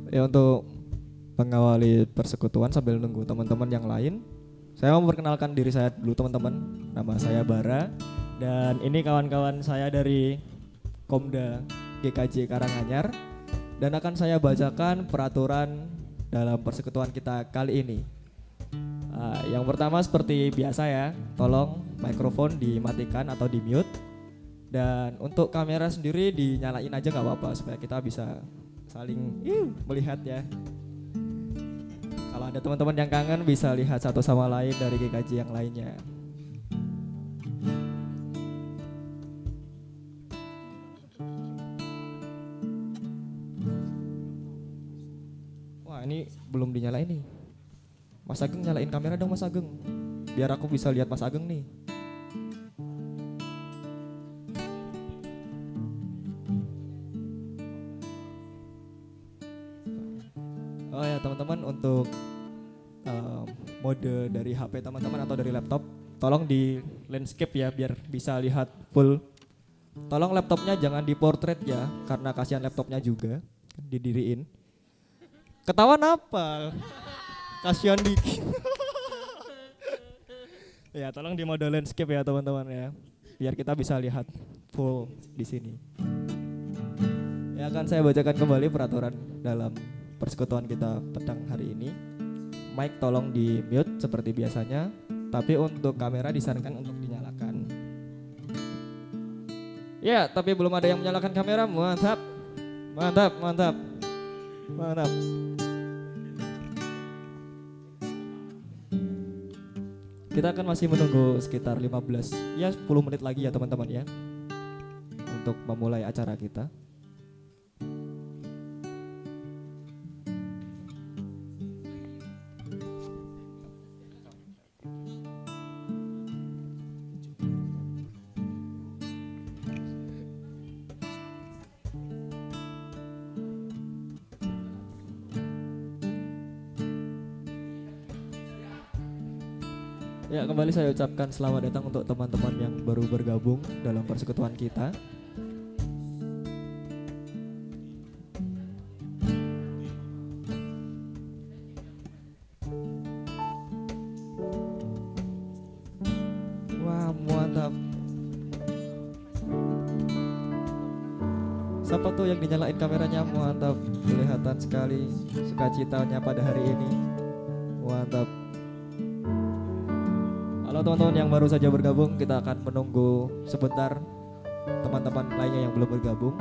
Ya untuk mengawali persekutuan sambil nunggu teman-teman yang lain, saya mau memperkenalkan diri saya dulu teman-teman. Nama saya Bara dan ini kawan-kawan saya dari Komda GKJ Karanganyar dan akan saya bacakan peraturan dalam persekutuan kita kali ini. Yang pertama seperti biasa ya, tolong mikrofon dimatikan atau di mute dan untuk kamera sendiri dinyalain aja nggak apa-apa supaya kita bisa saling melihat ya. Kalau ada teman-teman yang kangen bisa lihat satu sama lain dari GKJ yang lainnya. Wah ini belum dinyalain nih. Mas Ageng nyalain kamera dong Mas Ageng. Biar aku bisa lihat Mas Ageng nih. Oh ya teman-teman untuk mode dari HP teman-teman atau dari laptop tolong di landscape ya biar bisa lihat full. Tolong laptopnya jangan di portrait ya karena kasihan laptopnya juga didiriin. Ketahuan apa? Kasihan dikit. Ya tolong di mode landscape ya teman-teman ya biar kita bisa lihat full di sini. Ya akan saya bacakan kembali peraturan dalam persekutuan kita petang hari ini. Mic tolong di mute seperti biasanya, tapi untuk kamera disarankan untuk dinyalakan. Ya, tapi belum ada yang menyalakan kamera. Mantap. Mantap, mantap. Mantap. Kita akan masih menunggu sekitar 15 ya 10 menit lagi ya teman-teman ya untuk memulai acara kita. Ya kembali saya ucapkan selamat datang untuk teman-teman yang baru bergabung dalam persekutuan kita. Wah mantap. Siapa tuh yang dinyalain kameranya? Mantap. Kelihatan sekali sukacitanya pada hari ini. Mantap. Halo teman-teman yang baru saja bergabung, kita akan menunggu sebentar teman-teman lainnya yang belum bergabung.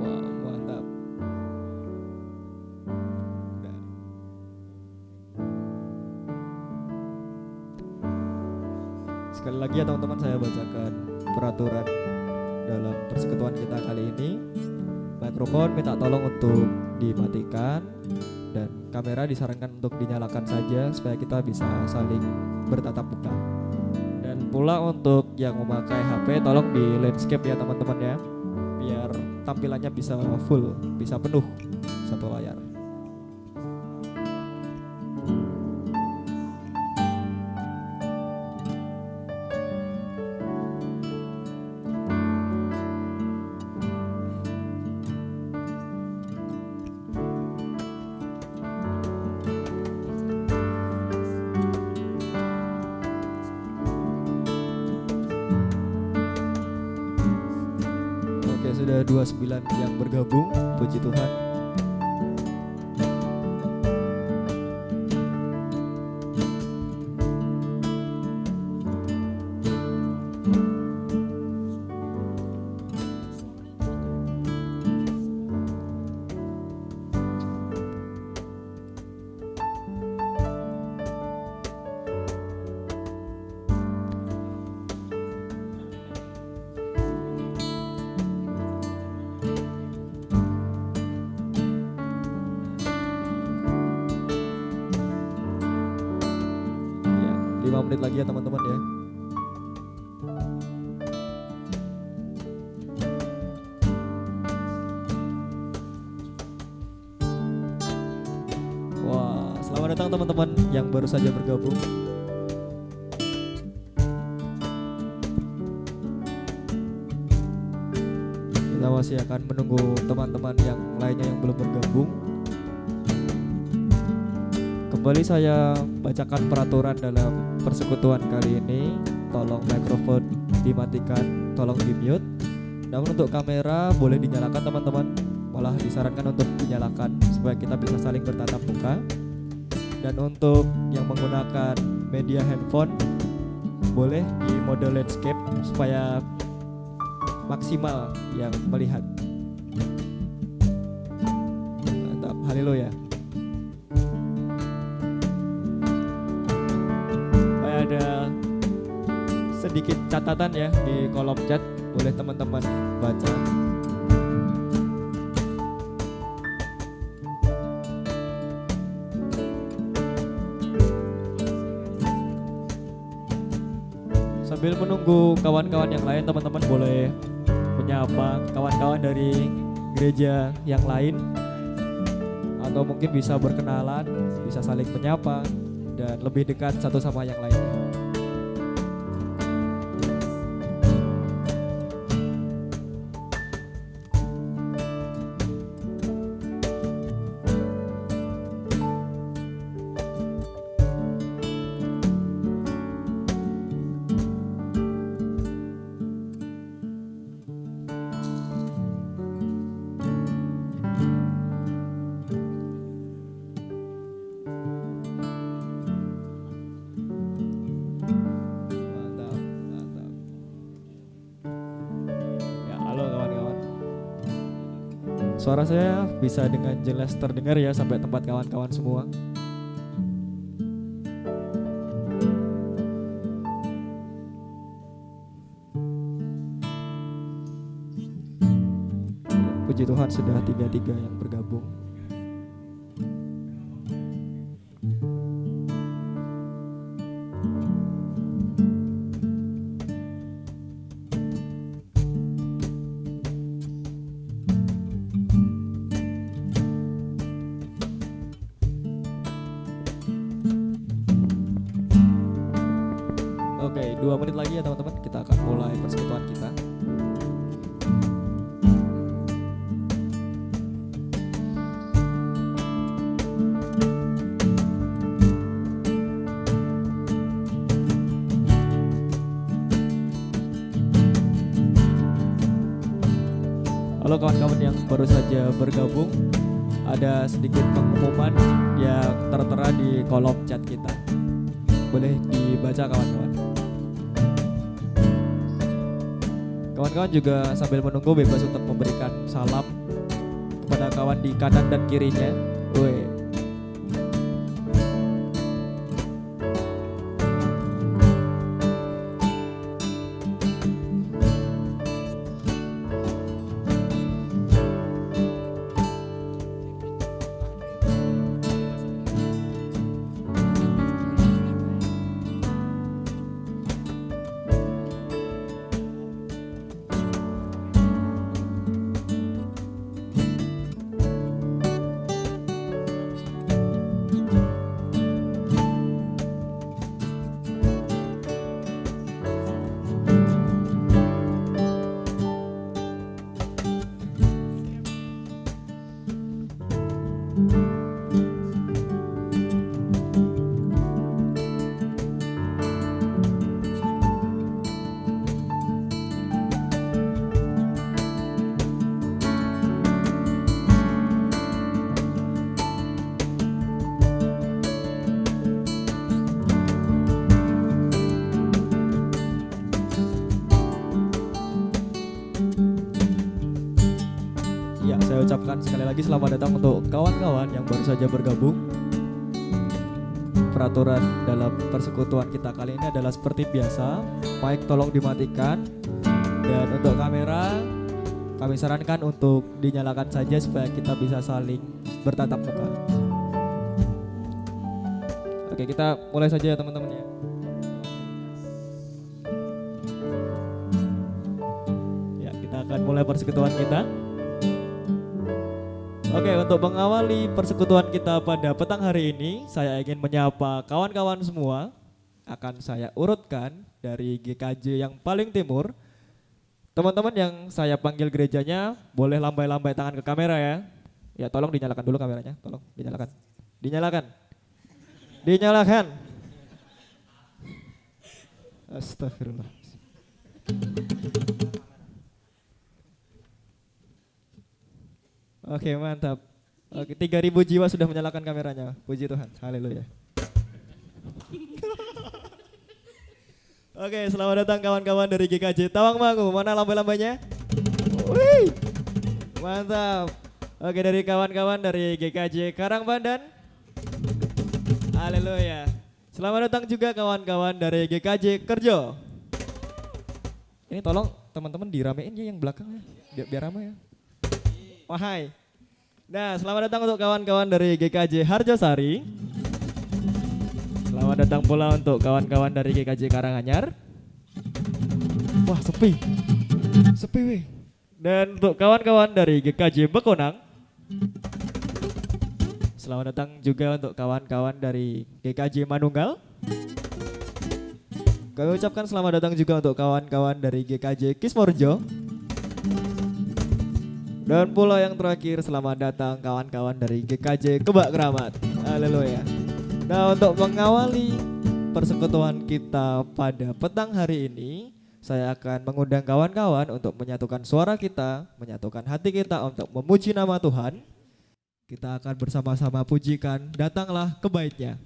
Wah, mantap. Sekali lagi ya teman-teman saya bacakan peraturan dalam persekutuan kita kali ini. Mikrofon minta tolong untuk dimatikan dan kamera disarankan untuk dinyalakan saja supaya kita bisa saling bertatap muka. Dan pula untuk yang memakai HP tolong di landscape ya teman-teman ya biar tampilannya bisa full, bisa penuh satu layar. Oke, sudah 29 yang bergabung, puji Tuhan. 5 menit lagi ya teman-teman ya. Wah, selamat datang teman-teman yang baru saja bergabung. Kita masih akan menunggu teman-teman yang lainnya yang belum bergabung. Kembali saya bacakan peraturan dalam persekutuan kali ini. Tolong mikrofon dimatikan, tolong di mute. Namun untuk kamera boleh dinyalakan teman-teman. Malah disarankan untuk dinyalakan supaya kita bisa saling bertatap muka. Dan untuk yang menggunakan media handphone boleh di mode landscape supaya maksimal yang melihat. Mantap, haleluya. Ada sedikit catatan ya di kolom chat, boleh teman-teman baca. Sambil menunggu kawan-kawan yang lain, teman-teman boleh menyapa kawan-kawan dari gereja yang lain, atau mungkin bisa berkenalan, bisa saling menyapa dan lebih dekat satu sama yang lainnya. Suara saya bisa dengan jelas terdengar ya sampai tempat kawan-kawan semua. Puji Tuhan sudah 3 yang bergabung. Oke, 2 menit lagi ya teman-teman, kita akan mulai persekutuan kita. Halo kawan-kawan yang baru saja bergabung, ada sedikit pengumuman yang tertera di kolom chat kita. Boleh dibaca kawan-kawan. Kawan-kawan juga sambil menunggu bebas untuk memberikan salam kepada kawan di kanan dan kirinya. Woi. Saya ucapkan sekali lagi selamat datang untuk kawan-kawan yang baru saja bergabung. Peraturan dalam persekutuan kita kali ini adalah seperti biasa, mic tolong dimatikan, dan untuk kamera kami sarankan untuk dinyalakan saja supaya kita bisa saling bertatap muka. Oke, kita mulai saja ya teman-teman ya. akan mulai persekutuan kita. Oke, untuk mengawali persekutuan kita pada petang hari ini, saya ingin menyapa kawan-kawan semua. Akan saya urutkan dari GKJ yang paling timur. Teman-teman yang saya panggil gerejanya, boleh lambai-lambai tangan ke kamera ya. Ya tolong dinyalakan dulu kameranya, tolong dinyalakan. Dinyalakan. Dinyalakan. Astagfirullah. Oke, mantap. Oke, 3.000 jiwa sudah menyalakan kameranya. Puji Tuhan. Haleluya. Oke, selamat datang kawan-kawan dari GKJ Tawangmangu. Mana lambai-lambainya? Wih. Mantap. Oke, dari kawan-kawan dari GKJ Karangpandan. Haleluya. Selamat datang juga kawan-kawan dari GKJ Kerjo. Ini tolong teman-teman diramein ya yang belakang ya, biar ramai ya. Wahai. Nah, selamat datang untuk kawan-kawan dari GKJ Harjosari. Selamat datang pula untuk kawan-kawan dari GKJ Karanganyar. Wah, sepi. Sepi weh. Dan untuk kawan-kawan dari GKJ Bekonang. Selamat datang juga untuk kawan-kawan dari GKJ Manunggal. Kami ucapkan selamat datang juga untuk kawan-kawan dari GKJ Kismorjo. Dan pula yang terakhir, selamat datang kawan-kawan dari GKJ Kebak Keramat. Haleluya. Nah, untuk mengawali persekutuan kita pada petang hari ini, saya akan mengundang kawan-kawan untuk menyatukan suara kita, menyatukan hati kita untuk memuji nama Tuhan. Kita akan bersama-sama pujikan Datanglah ke Bait-Nya.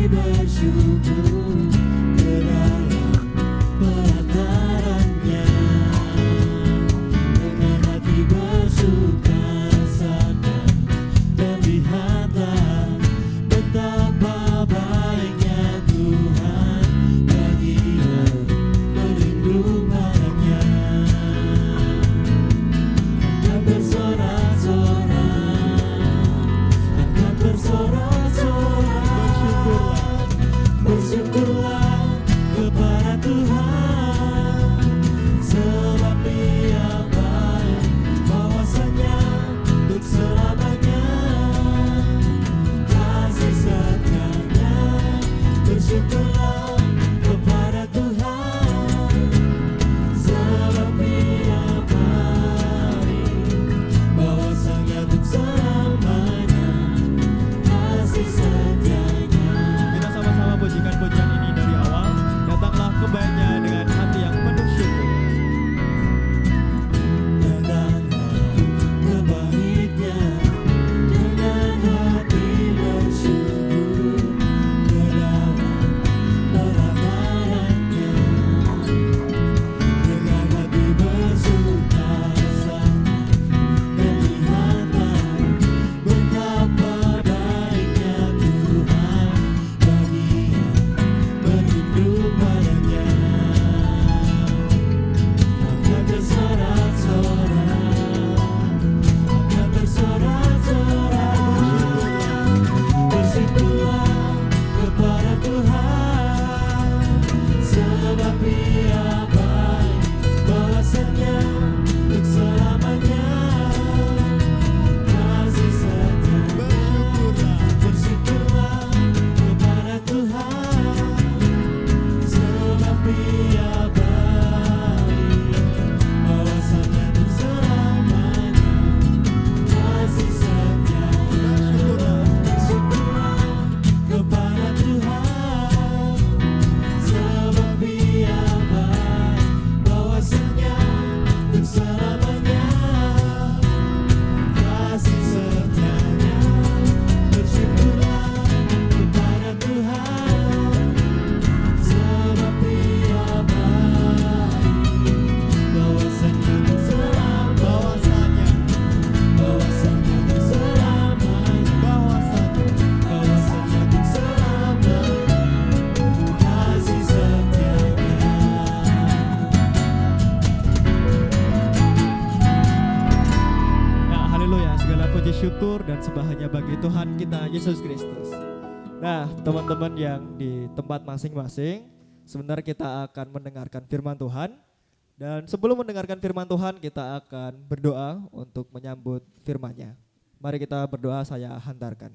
Bersyukur ke dalam pelatarannya. puji syukur dan sembah hanya bagi Tuhan kita Yesus Kristus. Nah, teman-teman yang di tempat masing-masing, sebentar kita akan mendengarkan firman Tuhan. Dan sebelum mendengarkan firman Tuhan, kita akan berdoa untuk menyambut firman-Nya. Mari kita berdoa, saya hantarkan.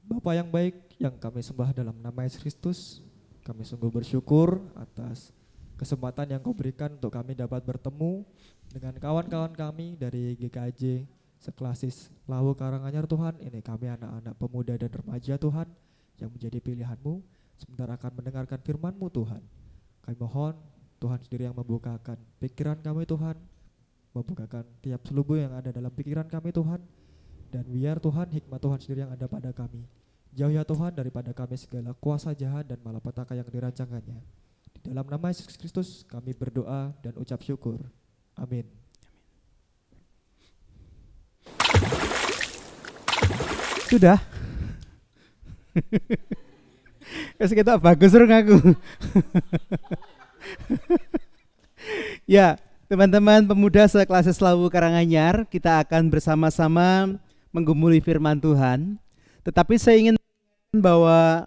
Bapa yang baik, yang kami sembah dalam nama Yesus Kristus, kami sungguh bersyukur atas kesempatan yang Kau berikan untuk kami dapat bertemu dengan kawan-kawan kami dari GKJ Seklasis Lawu Karanganyar Tuhan. Ini kami anak-anak pemuda dan remaja Tuhan yang menjadi pilihan-Mu, sebentar akan mendengarkan firman-Mu Tuhan. Kami mohon Tuhan sendiri yang membukakan pikiran kami Tuhan, membukakan tiap selubung yang ada dalam pikiran kami Tuhan, dan biar Tuhan hikmat Tuhan sendiri yang ada pada kami. Jauh ya Tuhan daripada kami segala kuasa jahat dan malapetaka yang dirancangannya. Di dalam nama Yesus Kristus kami berdoa dan ucap syukur. Amin. Sudah. Kasih kita bagus ngaku. Ya, teman-teman pemuda Seklasis Lawu Karanganyar, kita akan bersama-sama menggumuli firman Tuhan. Tetapi saya ingin bahwa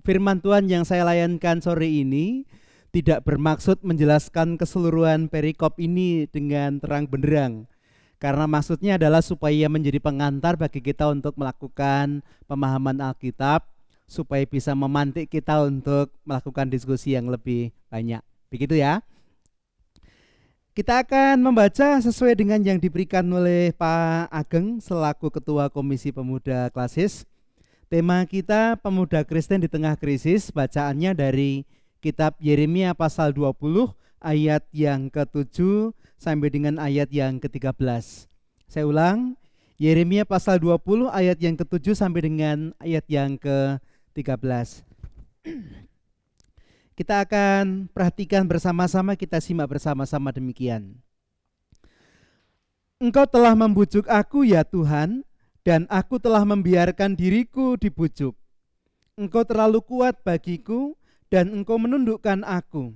firman Tuhan yang saya layankan sore ini tidak bermaksud menjelaskan keseluruhan perikop ini dengan terang benderang, karena maksudnya adalah supaya menjadi pengantar bagi kita untuk melakukan pemahaman Alkitab, supaya bisa memantik kita untuk melakukan diskusi yang lebih banyak. Begitu ya. Kita akan membaca sesuai dengan yang diberikan oleh Pak Ageng selaku Ketua Komisi Pemuda Klasis. Tema kita Pemuda Kristen di Tengah Krisis, bacaannya dari Kitab Yeremia pasal 20 ayat yang ke-7 sampai dengan ayat yang ke-13. Saya ulang, Yeremia pasal 20 ayat yang ke-7 sampai dengan ayat yang ke-13. Kita akan perhatikan bersama-sama, kita simak bersama-sama demikian. Engkau telah membujuk aku ya Tuhan, dan aku telah membiarkan diriku dibujuk. Engkau terlalu kuat bagiku, dan Engkau menundukkan aku.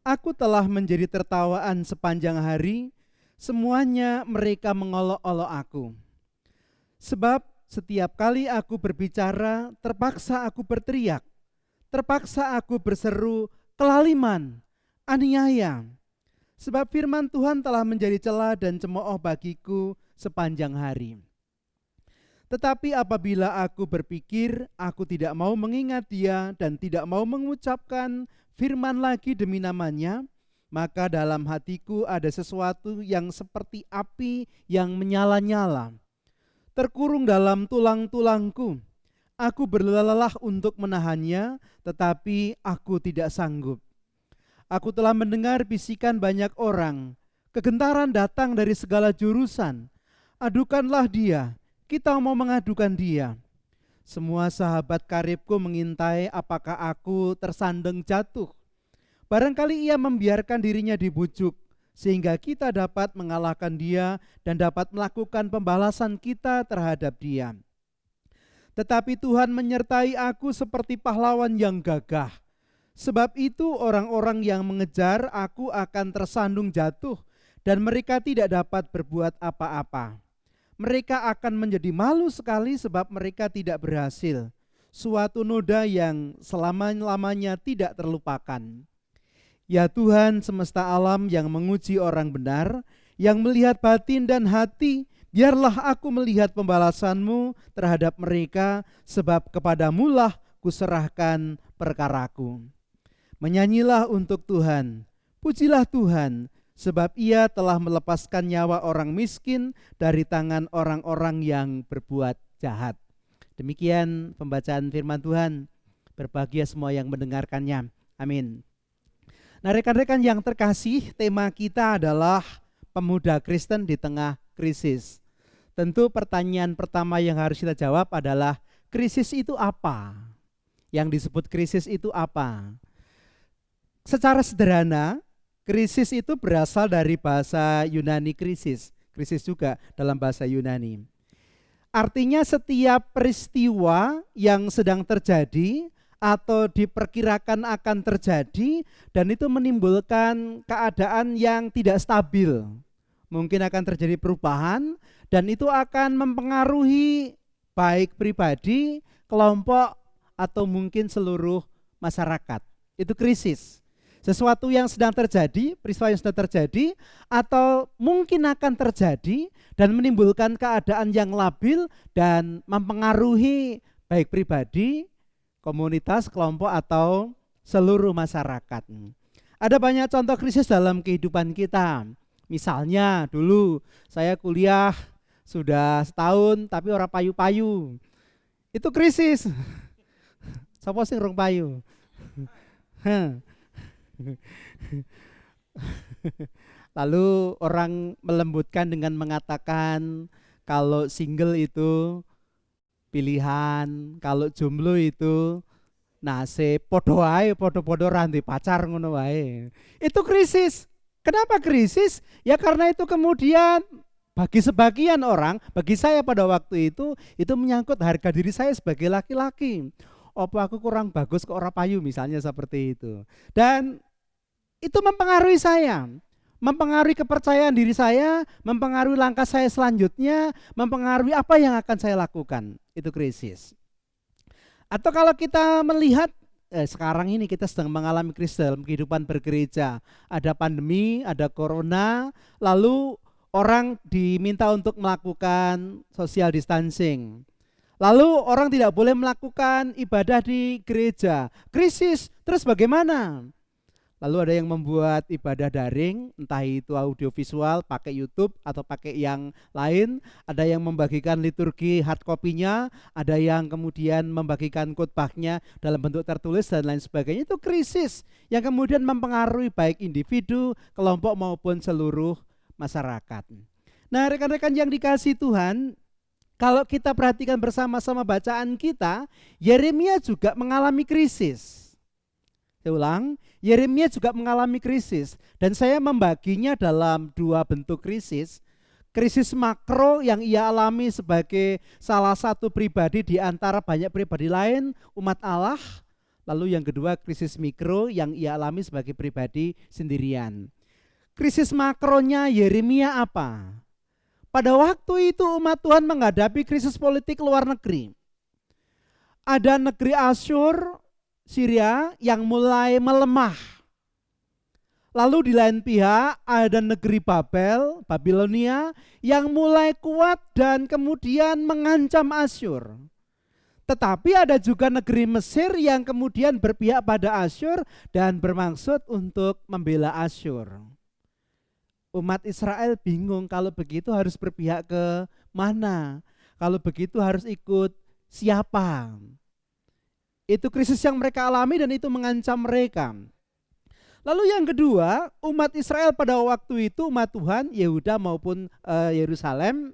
Aku telah menjadi tertawaan sepanjang hari, semuanya mereka mengolok-olok aku. Sebab setiap kali aku berbicara, terpaksa aku berteriak, terpaksa aku berseru, kelaliman, aniaya. Sebab firman Tuhan telah menjadi celah dan cemooh bagiku sepanjang hari. Tetapi apabila aku berpikir, aku tidak mau mengingat Dia dan tidak mau mengucapkan firman lagi demi namanya, maka dalam hatiku ada sesuatu yang seperti api yang menyala-nyala, terkurung dalam tulang-tulangku. Aku berlelah untuk menahannya, tetapi aku tidak sanggup. Aku telah mendengar bisikan banyak orang, kegentaran datang dari segala jurusan. Adukanlah Dia, kita mau mengadukan Dia. Semua sahabat karibku mengintai apakah aku tersandung jatuh. Barangkali ia membiarkan dirinya dibujuk, sehingga kita dapat mengalahkan dia dan dapat melakukan pembalasan kita terhadap dia. Tetapi Tuhan menyertai aku seperti pahlawan yang gagah. Sebab itu orang-orang yang mengejar aku akan tersandung jatuh, dan mereka tidak dapat berbuat apa-apa. Mereka akan menjadi malu sekali sebab mereka tidak berhasil. Suatu noda yang selama-lamanya tidak terlupakan. Ya Tuhan semesta alam yang menguji orang benar, yang melihat batin dan hati, biarlah aku melihat pembalasan-Mu terhadap mereka, sebab kepadamu-lah kuserahkan perkaraku. Menyanyilah untuk Tuhan, pujilah Tuhan, sebab Ia telah melepaskan nyawa orang miskin dari tangan orang-orang yang berbuat jahat. Demikian pembacaan firman Tuhan. Berbahagia semua yang mendengarkannya. Amin. Nah, rekan-rekan yang terkasih, tema kita adalah pemuda Kristen di tengah krisis. Tentu pertanyaan pertama yang harus kita jawab adalah, krisis itu apa? Yang disebut krisis itu apa? Secara sederhana, krisis itu berasal dari bahasa Yunani krisis juga dalam bahasa Yunani. Artinya setiap peristiwa yang sedang terjadi atau diperkirakan akan terjadi, dan itu menimbulkan keadaan yang tidak stabil. Mungkin akan terjadi perubahan dan itu akan mempengaruhi baik pribadi, kelompok, atau mungkin seluruh masyarakat. Itu krisis. Sesuatu yang sedang terjadi, peristiwa yang sedang terjadi, atau mungkin akan terjadi dan menimbulkan keadaan yang labil dan mempengaruhi baik pribadi, komunitas, kelompok, atau seluruh masyarakat. Ada banyak contoh krisis dalam kehidupan kita. Misalnya dulu saya kuliah sudah setahun tapi orang payu-payu. Itu krisis. Sapa sing rong payu? Lalu orang melembutkan dengan mengatakan kalau single itu pilihan, kalau jomblo itu nasib, podo wae, podo-podo ranti pacar ngono wae. Itu krisis. Kenapa krisis? Ya karena itu kemudian bagi sebagian orang, bagi saya pada waktu itu menyangkut harga diri saya sebagai laki-laki. Apa aku kurang bagus ke orang payu misalnya seperti itu. Dan itu mempengaruhi saya, mempengaruhi kepercayaan diri saya, mempengaruhi langkah saya selanjutnya, mempengaruhi apa yang akan saya lakukan. Itu krisis. Atau kalau kita melihat sekarang ini kita sedang mengalami krisis dalam kehidupan bergereja. Ada pandemi, ada corona, lalu orang diminta untuk melakukan social distancing. Lalu orang tidak boleh melakukan ibadah di gereja. Krisis, terus bagaimana? Lalu ada yang membuat ibadah daring, entah itu audiovisual, pakai YouTube atau pakai yang lain. Ada yang membagikan liturgi hard copy-nya, ada yang kemudian membagikan khotbahnya dalam bentuk tertulis dan lain sebagainya. Itu krisis yang kemudian mempengaruhi baik individu, kelompok maupun seluruh masyarakat. Nah, rekan-rekan yang dikasihi Tuhan, kalau kita perhatikan bersama-sama bacaan kita, Yeremia juga mengalami krisis. Saya ulang, Yeremia juga mengalami krisis dan saya membaginya dalam dua bentuk krisis. Krisis makro yang ia alami sebagai salah satu pribadi di antara banyak pribadi lain umat Allah. Lalu yang kedua krisis mikro yang ia alami sebagai pribadi sendirian. Krisis makronya Yeremia apa? Pada waktu itu umat Tuhan menghadapi krisis politik luar negeri. Ada negeri Asyur, Syria yang mulai melemah. Lalu di lain pihak ada negeri Babel, Babilonia yang mulai kuat dan kemudian mengancam Asyur. Tetapi ada juga negeri Mesir yang kemudian berpihak pada Asyur dan bermaksud untuk membela Asyur. Umat Israel bingung kalau begitu harus berpihak ke mana? Kalau begitu harus ikut siapa? Itu krisis yang mereka alami dan itu mengancam mereka. Lalu yang kedua, umat Israel pada waktu itu, umat Tuhan, Yehuda maupun Yerusalem,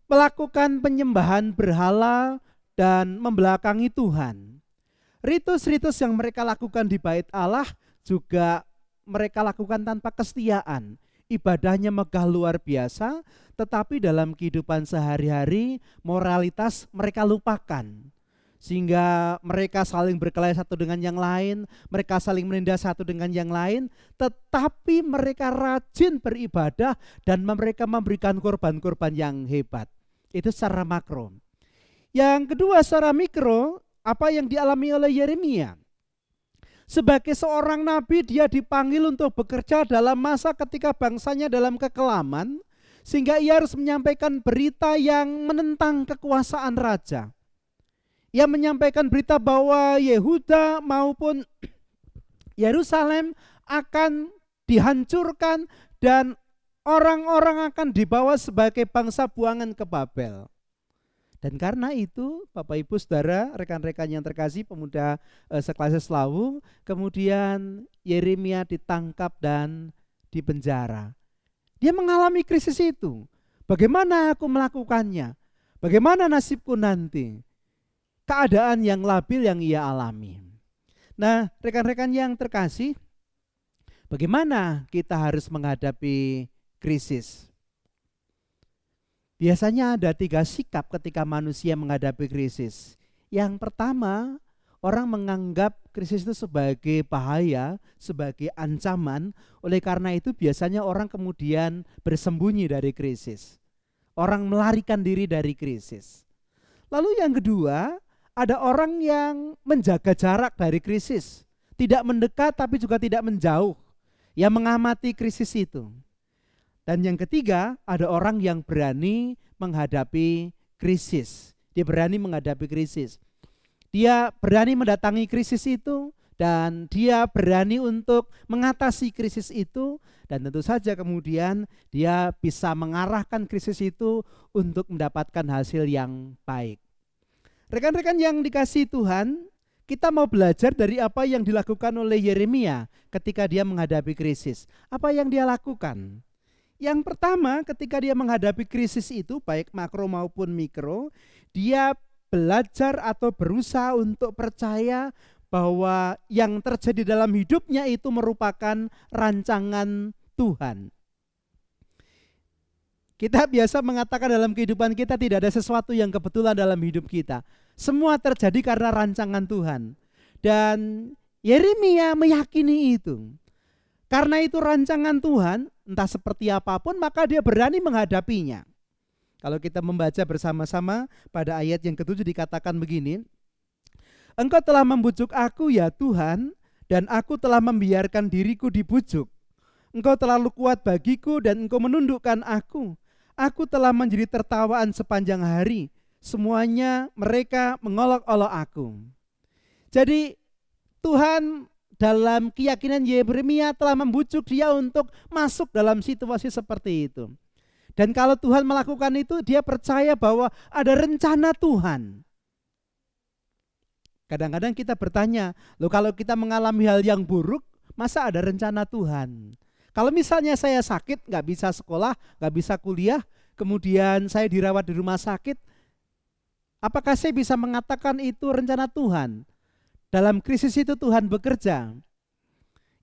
melakukan penyembahan berhala dan membelakangi Tuhan. Ritus-ritus yang mereka lakukan di bait Allah juga mereka lakukan tanpa kesetiaan. Ibadahnya megah luar biasa, tetapi dalam kehidupan sehari-hari moralitas mereka lupakan. Sehingga mereka saling berkelahi satu dengan yang lain, mereka saling menindas satu dengan yang lain, tetapi mereka rajin beribadah dan mereka memberikan korban-korban yang hebat. Itu secara makro. Yang kedua secara mikro, apa yang dialami oleh Yeremia? Sebagai seorang nabi dia dipanggil untuk bekerja dalam masa ketika bangsanya dalam kekelaman, sehingga ia harus menyampaikan berita yang menentang kekuasaan raja. Ia menyampaikan berita bahwa Yehuda maupun Yerusalem akan dihancurkan dan orang-orang akan dibawa sebagai bangsa buangan ke Babel. Dan karena itu Bapak Ibu Saudara, rekan-rekan yang terkasih, pemuda sekelas Lawu, kemudian Yeremia ditangkap dan dipenjara. Dia mengalami krisis itu. Bagaimana aku melakukannya? Bagaimana nasibku nanti? Keadaan yang labil yang ia alami. Nah, rekan-rekan yang terkasih, bagaimana kita harus menghadapi krisis? Biasanya ada 3 sikap ketika manusia menghadapi krisis. Yang pertama, orang menganggap krisis itu sebagai bahaya, sebagai ancaman. Oleh karena itu biasanya orang kemudian bersembunyi dari krisis. Orang melarikan diri dari krisis. Lalu yang kedua, ada orang yang menjaga jarak dari krisis. Tidak mendekat tapi juga tidak menjauh. Yang mengamati krisis itu. Dan yang ketiga, ada orang yang berani menghadapi krisis. Dia berani menghadapi krisis. Dia berani mendatangi krisis itu dan dia berani untuk mengatasi krisis itu, dan tentu saja kemudian dia bisa mengarahkan krisis itu untuk mendapatkan hasil yang baik. Rekan-rekan yang dikasihi Tuhan, kita mau belajar dari apa yang dilakukan oleh Yeremia ketika dia menghadapi krisis. Apa yang dia lakukan? Yang pertama, ketika dia menghadapi krisis itu baik makro maupun mikro, dia belajar atau berusaha untuk percaya bahwa yang terjadi dalam hidupnya itu merupakan rancangan Tuhan. Kita biasa mengatakan dalam kehidupan kita tidak ada sesuatu yang kebetulan dalam hidup kita. Semua terjadi karena rancangan Tuhan. Dan Yeremia meyakini itu. Karena itu rancangan Tuhan, entah seperti apapun, maka dia berani menghadapinya. Kalau kita membaca bersama-sama pada ayat yang ke-7 dikatakan begini, Engkau telah membujuk aku ya Tuhan, dan aku telah membiarkan diriku dibujuk. Engkau terlalu kuat bagiku dan Engkau menundukkan aku. Aku telah menjadi tertawaan sepanjang hari. Semuanya mereka mengolok-olok aku. Jadi Tuhan dalam keyakinan Yeremia telah membujuk dia untuk masuk dalam situasi seperti itu. Dan kalau Tuhan melakukan itu, dia percaya bahwa ada rencana Tuhan. Kadang-kadang kita bertanya, loh kalau kita mengalami hal yang buruk, masa ada rencana Tuhan? Kalau misalnya saya sakit, gak bisa sekolah, gak bisa kuliah, kemudian saya dirawat di rumah sakit, apakah saya bisa mengatakan itu rencana Tuhan? Dalam krisis itu Tuhan bekerja.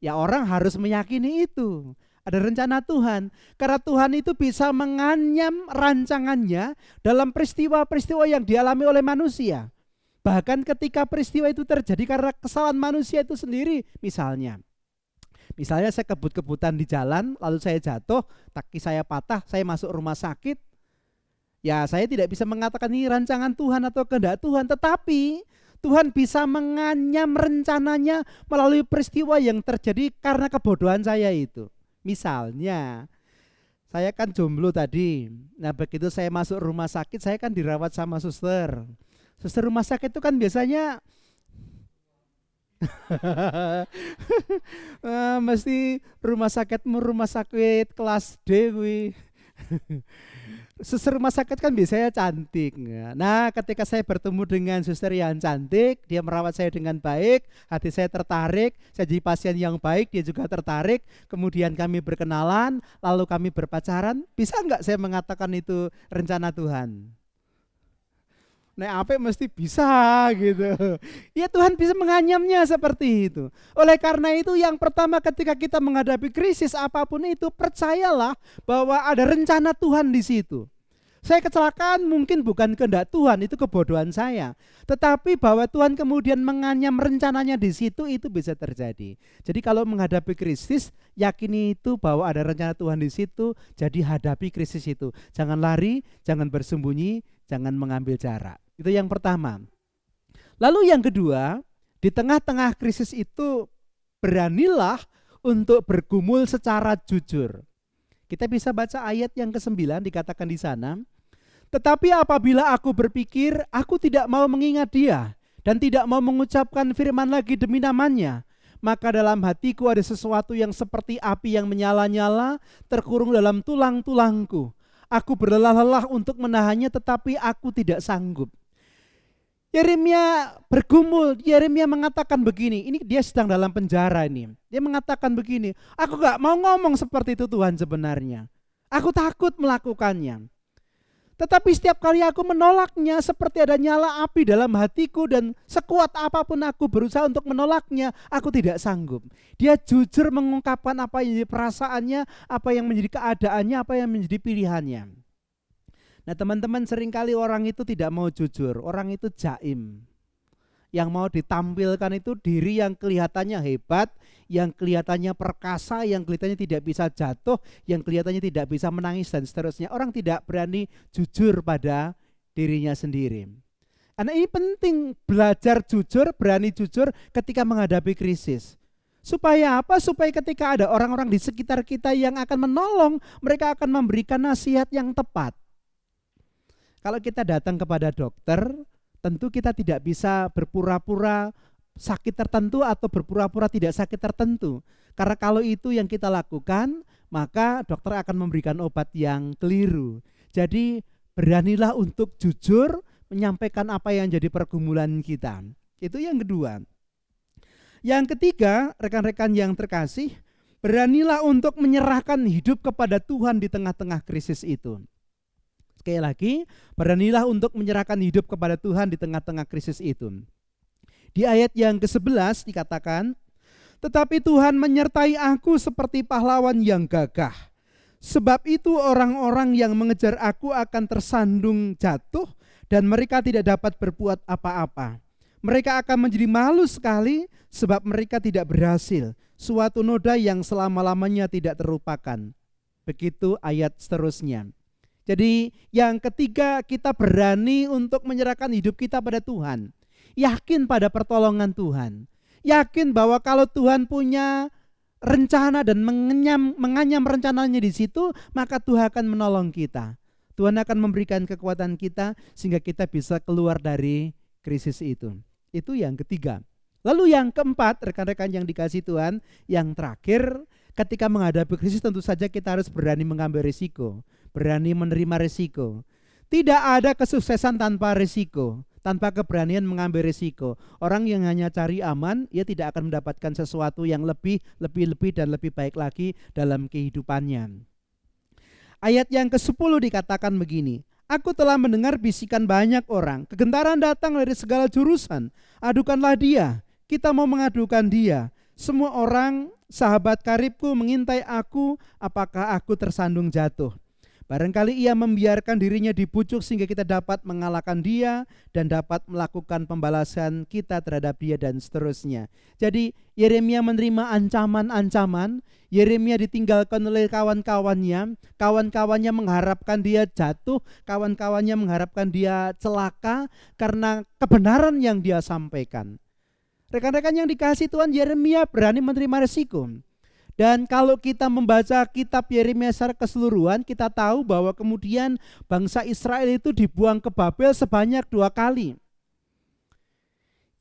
Ya orang harus meyakini itu. Ada rencana Tuhan, karena Tuhan itu bisa menganyam rancangannya dalam peristiwa-peristiwa yang dialami oleh manusia. Bahkan ketika peristiwa itu terjadi karena kesalahan manusia itu sendiri, misalnya saya kebut-kebutan di jalan, lalu saya jatuh, kaki saya patah, saya masuk rumah sakit. Ya saya tidak bisa mengatakan ini rancangan Tuhan atau kehendak Tuhan, tetapi Tuhan bisa menganyam rencananya melalui peristiwa yang terjadi karena kebodohan saya itu. Misalnya, saya kan jomblo tadi. Nah begitu saya masuk rumah sakit, saya kan dirawat sama suster. Suster rumah sakit itu kan biasanya mesti rumah sakit kelas D. Suster rumah sakit kan biasanya cantik. Nah ketika saya bertemu dengan suster yang cantik, dia merawat saya dengan baik, hati saya tertarik, saya jadi pasien yang baik, dia juga tertarik, kemudian kami berkenalan, lalu kami berpacaran. Bisa enggak saya mengatakan itu rencana Tuhan? Nah apa mesti bisa gitu. Ya Tuhan bisa menganyamnya seperti itu. Oleh karena itu yang pertama ketika kita menghadapi krisis apapun itu, percayalah bahwa ada rencana Tuhan di situ. Saya kecelakaan mungkin bukan kehendak Tuhan, itu kebodohan saya. Tetapi bahwa Tuhan kemudian menganyam rencananya di situ, itu bisa terjadi. Jadi kalau menghadapi krisis, yakini itu bahwa ada rencana Tuhan di situ, jadi hadapi krisis itu. Jangan lari, jangan bersembunyi, jangan mengambil jarak. Itu yang pertama. Lalu yang kedua, di tengah-tengah krisis itu beranilah untuk bergumul secara jujur. Kita bisa baca ayat yang ke-9 dikatakan di sana. Tetapi apabila aku berpikir, aku tidak mau mengingat dia dan tidak mau mengucapkan firman lagi demi namanya, maka dalam hatiku ada sesuatu yang seperti api yang menyala-nyala terkurung dalam tulang-tulangku. Aku berlelah-lelah untuk menahannya tetapi aku tidak sanggup. Yeremia bergumul, Yeremia mengatakan begini, ini dia sedang dalam penjara ini. Dia mengatakan begini, aku gak mau ngomong seperti itu Tuhan sebenarnya. Aku takut melakukannya. Tetapi setiap kali aku menolaknya seperti ada nyala api dalam hatiku dan sekuat apapun aku berusaha untuk menolaknya, aku tidak sanggup. Dia jujur mengungkapkan apa yang menjadi perasaannya, apa yang menjadi keadaannya, apa yang menjadi pilihannya. Nah teman-teman, seringkali orang itu tidak mau jujur, orang itu jaim. Yang mau ditampilkan itu diri yang kelihatannya hebat, yang kelihatannya perkasa, yang kelihatannya tidak bisa jatuh, yang kelihatannya tidak bisa menangis dan seterusnya. Orang tidak berani jujur pada dirinya sendiri. Karena ini penting, belajar jujur, berani jujur ketika menghadapi krisis. Supaya apa? Supaya ketika ada orang-orang di sekitar kita yang akan menolong, mereka akan memberikan nasihat yang tepat. Kalau kita datang kepada dokter, tentu kita tidak bisa berpura-pura sakit tertentu atau berpura-pura tidak sakit tertentu. Karena kalau itu yang kita lakukan, maka dokter akan memberikan obat yang keliru. Jadi beranilah untuk jujur menyampaikan apa yang jadi pergumulan kita. Itu yang kedua. Yang ketiga, rekan-rekan yang terkasih, beranilah untuk menyerahkan hidup kepada Tuhan di tengah-tengah krisis itu. Sekali lagi, beranilah untuk menyerahkan hidup kepada Tuhan di tengah-tengah krisis itu. Di ayat yang ke-11 dikatakan, tetapi Tuhan menyertai aku seperti pahlawan yang gagah. Sebab itu orang-orang yang mengejar aku akan tersandung jatuh dan mereka tidak dapat berbuat apa-apa. Mereka akan menjadi malu sekali sebab mereka tidak berhasil. Suatu noda yang selama-lamanya tidak terlupakan. Begitu ayat seterusnya. Jadi yang ketiga, kita berani untuk menyerahkan hidup kita pada Tuhan. Yakin pada pertolongan Tuhan. Yakin bahwa kalau Tuhan punya rencana dan menganyam rencananya di situ, maka Tuhan akan menolong kita. Tuhan akan memberikan kekuatan kita sehingga kita bisa keluar dari krisis itu. Itu yang ketiga. Lalu yang keempat, rekan-rekan yang dikasihi Tuhan, yang terakhir, ketika menghadapi krisis tentu saja kita harus berani mengambil risiko, berani menerima risiko. Tidak ada kesuksesan tanpa risiko, tanpa keberanian mengambil risiko. Orang yang hanya cari aman, ia tidak akan mendapatkan sesuatu yang lebih dan lebih baik lagi dalam kehidupannya. Ayat yang ke-10 dikatakan begini, aku telah mendengar bisikan banyak orang, kegentaran datang dari segala jurusan, adukanlah dia, kita mau mengadukan dia. Semua orang, sahabat karibku mengintai aku, apakah aku tersandung jatuh. Barangkali ia membiarkan dirinya dibujuk sehingga kita dapat mengalahkan dia dan dapat melakukan pembalasan kita terhadap dia dan seterusnya. Jadi Yeremia menerima ancaman-ancaman, Yeremia ditinggalkan oleh kawan-kawannya, kawan-kawannya mengharapkan dia jatuh, kawan-kawannya mengharapkan dia celaka karena kebenaran yang dia sampaikan. Rekan-rekan yang dikasihi Tuhan, Yeremia berani menerima risiko. Dan kalau kita membaca kitab Yeremia secara keseluruhan, kita tahu bahwa kemudian bangsa Israel itu dibuang ke Babel sebanyak 2 kali.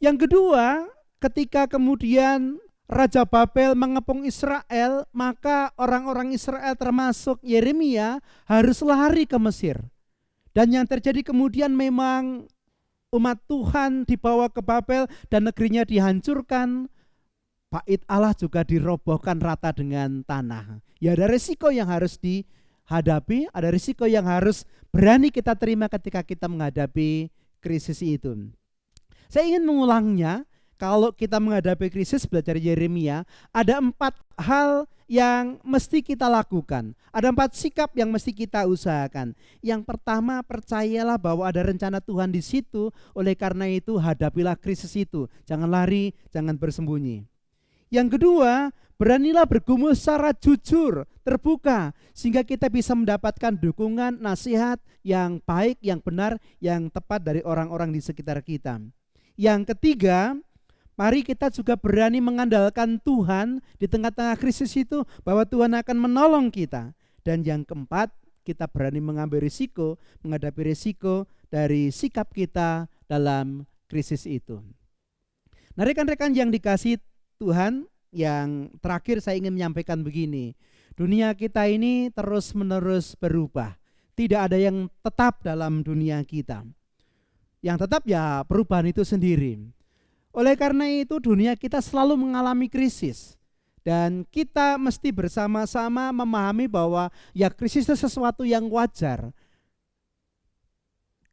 Yang kedua, ketika kemudian Raja Babel mengepung Israel, maka orang-orang Israel termasuk Yeremia harus lari ke Mesir. Dan yang terjadi kemudian memang umat Tuhan dibawa ke Babel dan negerinya dihancurkan. Bait Allah juga dirobohkan rata dengan tanah. Ya ada risiko yang harus dihadapi, ada risiko yang harus berani kita terima ketika kita menghadapi krisis itu. Saya ingin mengulangnya, kalau kita menghadapi krisis belajar Yeremia, ada 4 hal yang mesti kita lakukan. Ada 4 sikap yang mesti kita usahakan. Yang pertama, percayalah bahwa ada rencana Tuhan di situ, oleh karena itu hadapilah krisis itu. Jangan lari, jangan bersembunyi. Yang kedua, beranilah bergumul secara jujur, terbuka, sehingga kita bisa mendapatkan dukungan, nasihat yang baik, yang benar, yang tepat dari orang-orang di sekitar kita. Yang ketiga, mari kita juga berani mengandalkan Tuhan di tengah-tengah krisis itu, bahwa Tuhan akan menolong kita. Dan yang keempat, kita berani mengambil risiko, menghadapi risiko dari sikap kita dalam krisis itu. Nah, rekan-rekan yang dikasihi Tuhan, yang terakhir saya ingin menyampaikan begini. Dunia kita ini terus-menerus berubah. Tidak ada yang tetap dalam dunia kita. Yang tetap ya perubahan itu sendiri. Oleh karena itu dunia kita selalu mengalami krisis. Dan kita mesti bersama-sama memahami bahwa ya krisis itu sesuatu yang wajar.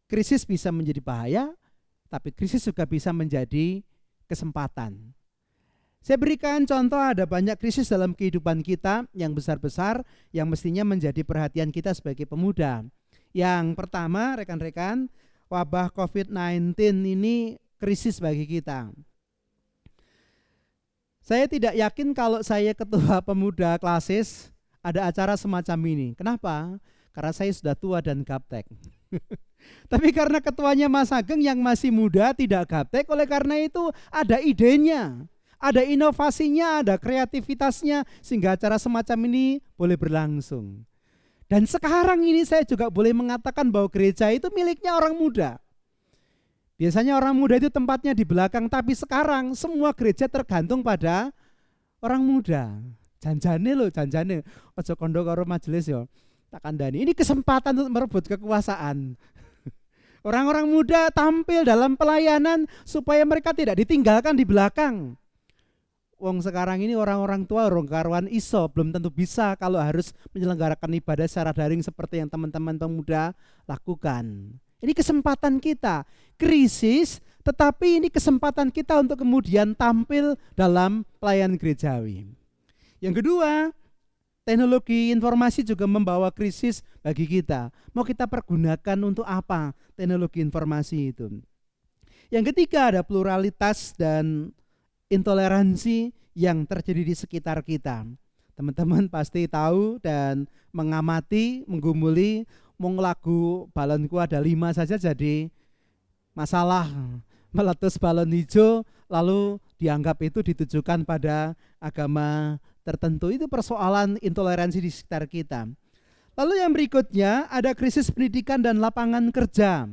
Krisis bisa menjadi bahaya, tapi krisis juga bisa menjadi kesempatan. Saya berikan contoh, ada banyak krisis dalam kehidupan kita yang besar-besar yang mestinya menjadi perhatian kita sebagai pemuda. Yang pertama, rekan-rekan, wabah COVID-19 ini krisis bagi kita. Saya tidak yakin kalau saya ketua pemuda klasis ada acara semacam ini. Kenapa? Karena saya sudah tua dan gaptek. Tapi karena ketuanya Mas Ageng yang masih muda, tidak gaptek, oleh karena itu ada idenya, ada inovasinya, ada kreativitasnya, sehingga acara semacam ini boleh berlangsung. Dan sekarang ini saya juga boleh mengatakan bahwa gereja itu miliknya orang muda. Biasanya orang muda itu tempatnya di belakang, tapi sekarang semua gereja tergantung pada orang muda. Janjane loh, janjane. Ojo kondo karo majelis yo. Tak kandani. Ini kesempatan untuk merebut kekuasaan. Orang-orang muda tampil dalam pelayanan supaya mereka tidak ditinggalkan di belakang. Wong sekarang ini orang-orang tua orang karuan iso belum tentu bisa kalau harus menyelenggarakan ibadah secara daring seperti yang teman-teman pemuda lakukan. Ini kesempatan kita, krisis, tetapi ini kesempatan kita untuk kemudian tampil dalam pelayanan gerejawi. Yang kedua, teknologi informasi juga membawa krisis bagi kita. Mau kita pergunakan untuk apa teknologi informasi itu? Yang ketiga, ada pluralitas dan intoleransi yang terjadi di sekitar kita. Teman-teman pasti tahu dan mengamati, menggumuli, mau lagu balonku ada 5 saja jadi masalah. Meletus balon hijau lalu dianggap itu ditujukan pada agama tertentu. Itu persoalan intoleransi di sekitar kita. Lalu yang berikutnya ada krisis pendidikan dan lapangan kerja.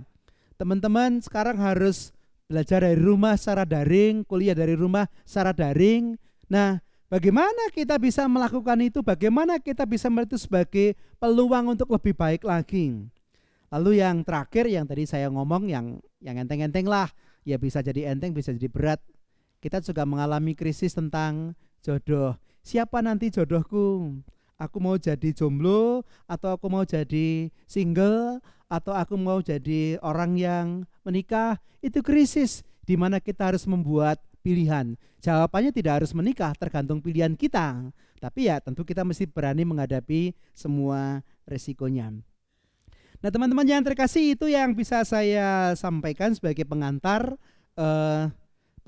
Teman-teman sekarang harus belajar dari rumah secara daring, kuliah dari rumah secara daring. Nah, bagaimana kita bisa melakukan itu? Bagaimana kita bisa melihat itu sebagai peluang untuk lebih baik lagi? Lalu yang terakhir yang tadi saya ngomong yang enteng-enteng lah, ya bisa jadi enteng, bisa jadi berat. Kita juga mengalami krisis tentang jodoh. Siapa nanti jodohku? Aku mau jadi jomblo atau aku mau jadi single atau aku mau jadi orang yang menikah? Itu krisis di mana kita harus membuat pilihan. Jawabannya tidak harus menikah, tergantung pilihan kita. Tapi ya tentu kita mesti berani menghadapi semua resikonya. Nah teman-teman yang terkasih, itu yang bisa saya sampaikan sebagai pengantar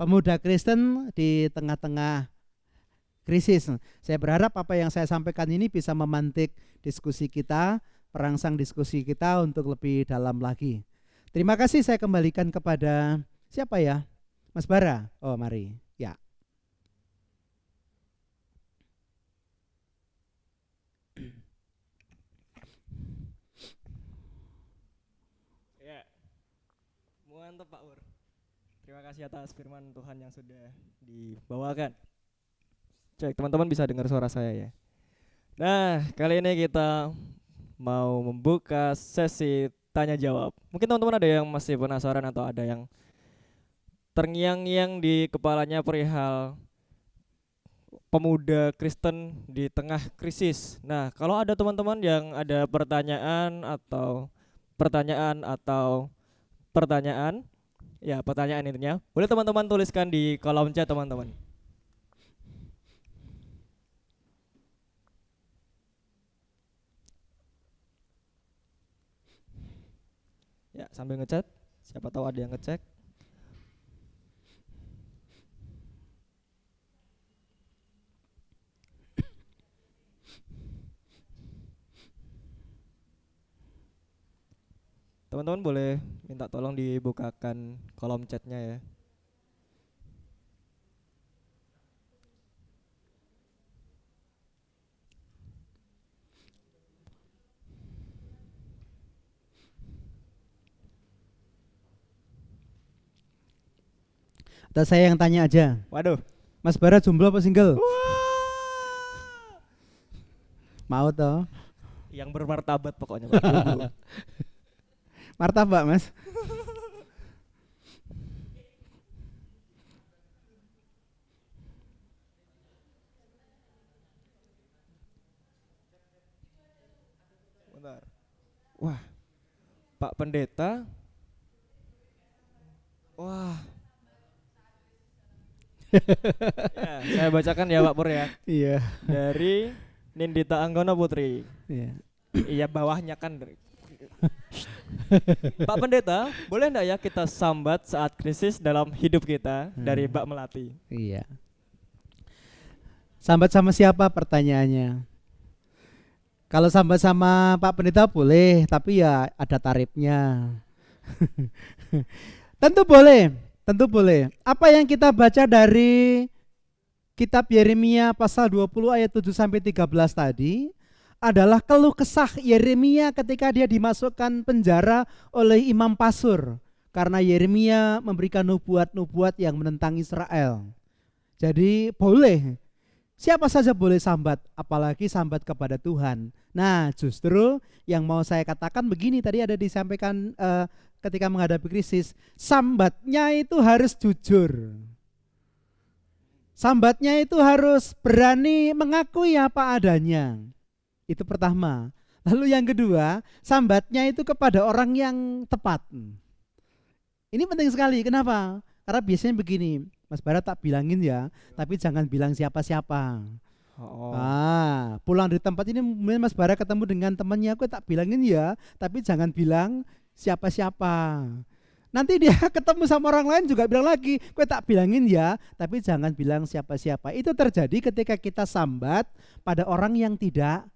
pemuda Kristen di tengah-tengah krisis. Saya berharap apa yang saya sampaikan ini bisa memantik diskusi kita, merangsang diskusi kita untuk lebih dalam lagi. Terima kasih, saya kembalikan kepada siapa ya? Mas Bara. Oh, mari. Ya. Ya. Mantap Pak Ur. Terima kasih atas firman Tuhan yang sudah dibawakan. Cek, teman-teman bisa dengar suara saya ya. Nah, kali ini kita mau membuka sesi tanya jawab. Mungkin teman-teman ada yang masih penasaran atau ada yang terngiang-ngiang di kepalanya perihal pemuda Kristen di tengah krisis. Nah, kalau ada teman-teman yang ada pertanyaan, ya pertanyaan intinya, boleh teman-teman tuliskan di kolom chat teman-teman. Ya, sambil ngechat, siapa tahu ada yang ngecek. Teman-teman boleh minta tolong dibukakan kolom chatnya ya. Atau saya yang tanya aja. Waduh. Mas Bara jomblo apa single? Wah. Mau toh? Yang bermartabat pokoknya Pak. Jomblo. Martabak, Mas. Bentar. Wah. Pak Pendeta. Wah. Ya, saya bacakan ya Pak Pur ya. Iya. Dari Nindita Anggono Putri. Iya. Iya, bawahnya kan Pak Pendeta, boleh enggak ya kita sambat saat krisis dalam hidup kita dari Mbak Melati? Iya. Sambat sama siapa pertanyaannya? Kalau sambat sama Pak Pendeta boleh, tapi ya ada tarifnya. Tentu boleh, tentu boleh. Apa yang kita baca dari kitab Yeremia pasal 20 ayat 7 sampai 13 tadi adalah keluh kesah Yeremia ketika dia dimasukkan penjara oleh Imam Pasur karena Yeremia memberikan nubuat-nubuat yang menentang Israel. Jadi boleh, siapa saja boleh sambat, apalagi sambat kepada Tuhan. Nah, justru yang mau saya katakan begini, tadi ada disampaikan ketika menghadapi krisis, sambatnya itu harus jujur. Sambatnya itu harus berani mengakui apa adanya. Itu pertama. Lalu yang kedua, sambatnya itu kepada orang yang tepat. Ini penting sekali. Kenapa? Karena biasanya begini, Mas Bara tak bilangin ya, tapi jangan bilang siapa-siapa. Pulang dari tempat ini Mas Bara ketemu dengan temannya, aku tak bilangin ya, tapi jangan bilang siapa-siapa. Nanti dia ketemu sama orang lain juga bilang lagi, gue tak bilangin ya, tapi jangan bilang siapa-siapa. Itu terjadi ketika kita sambat pada orang yang tidak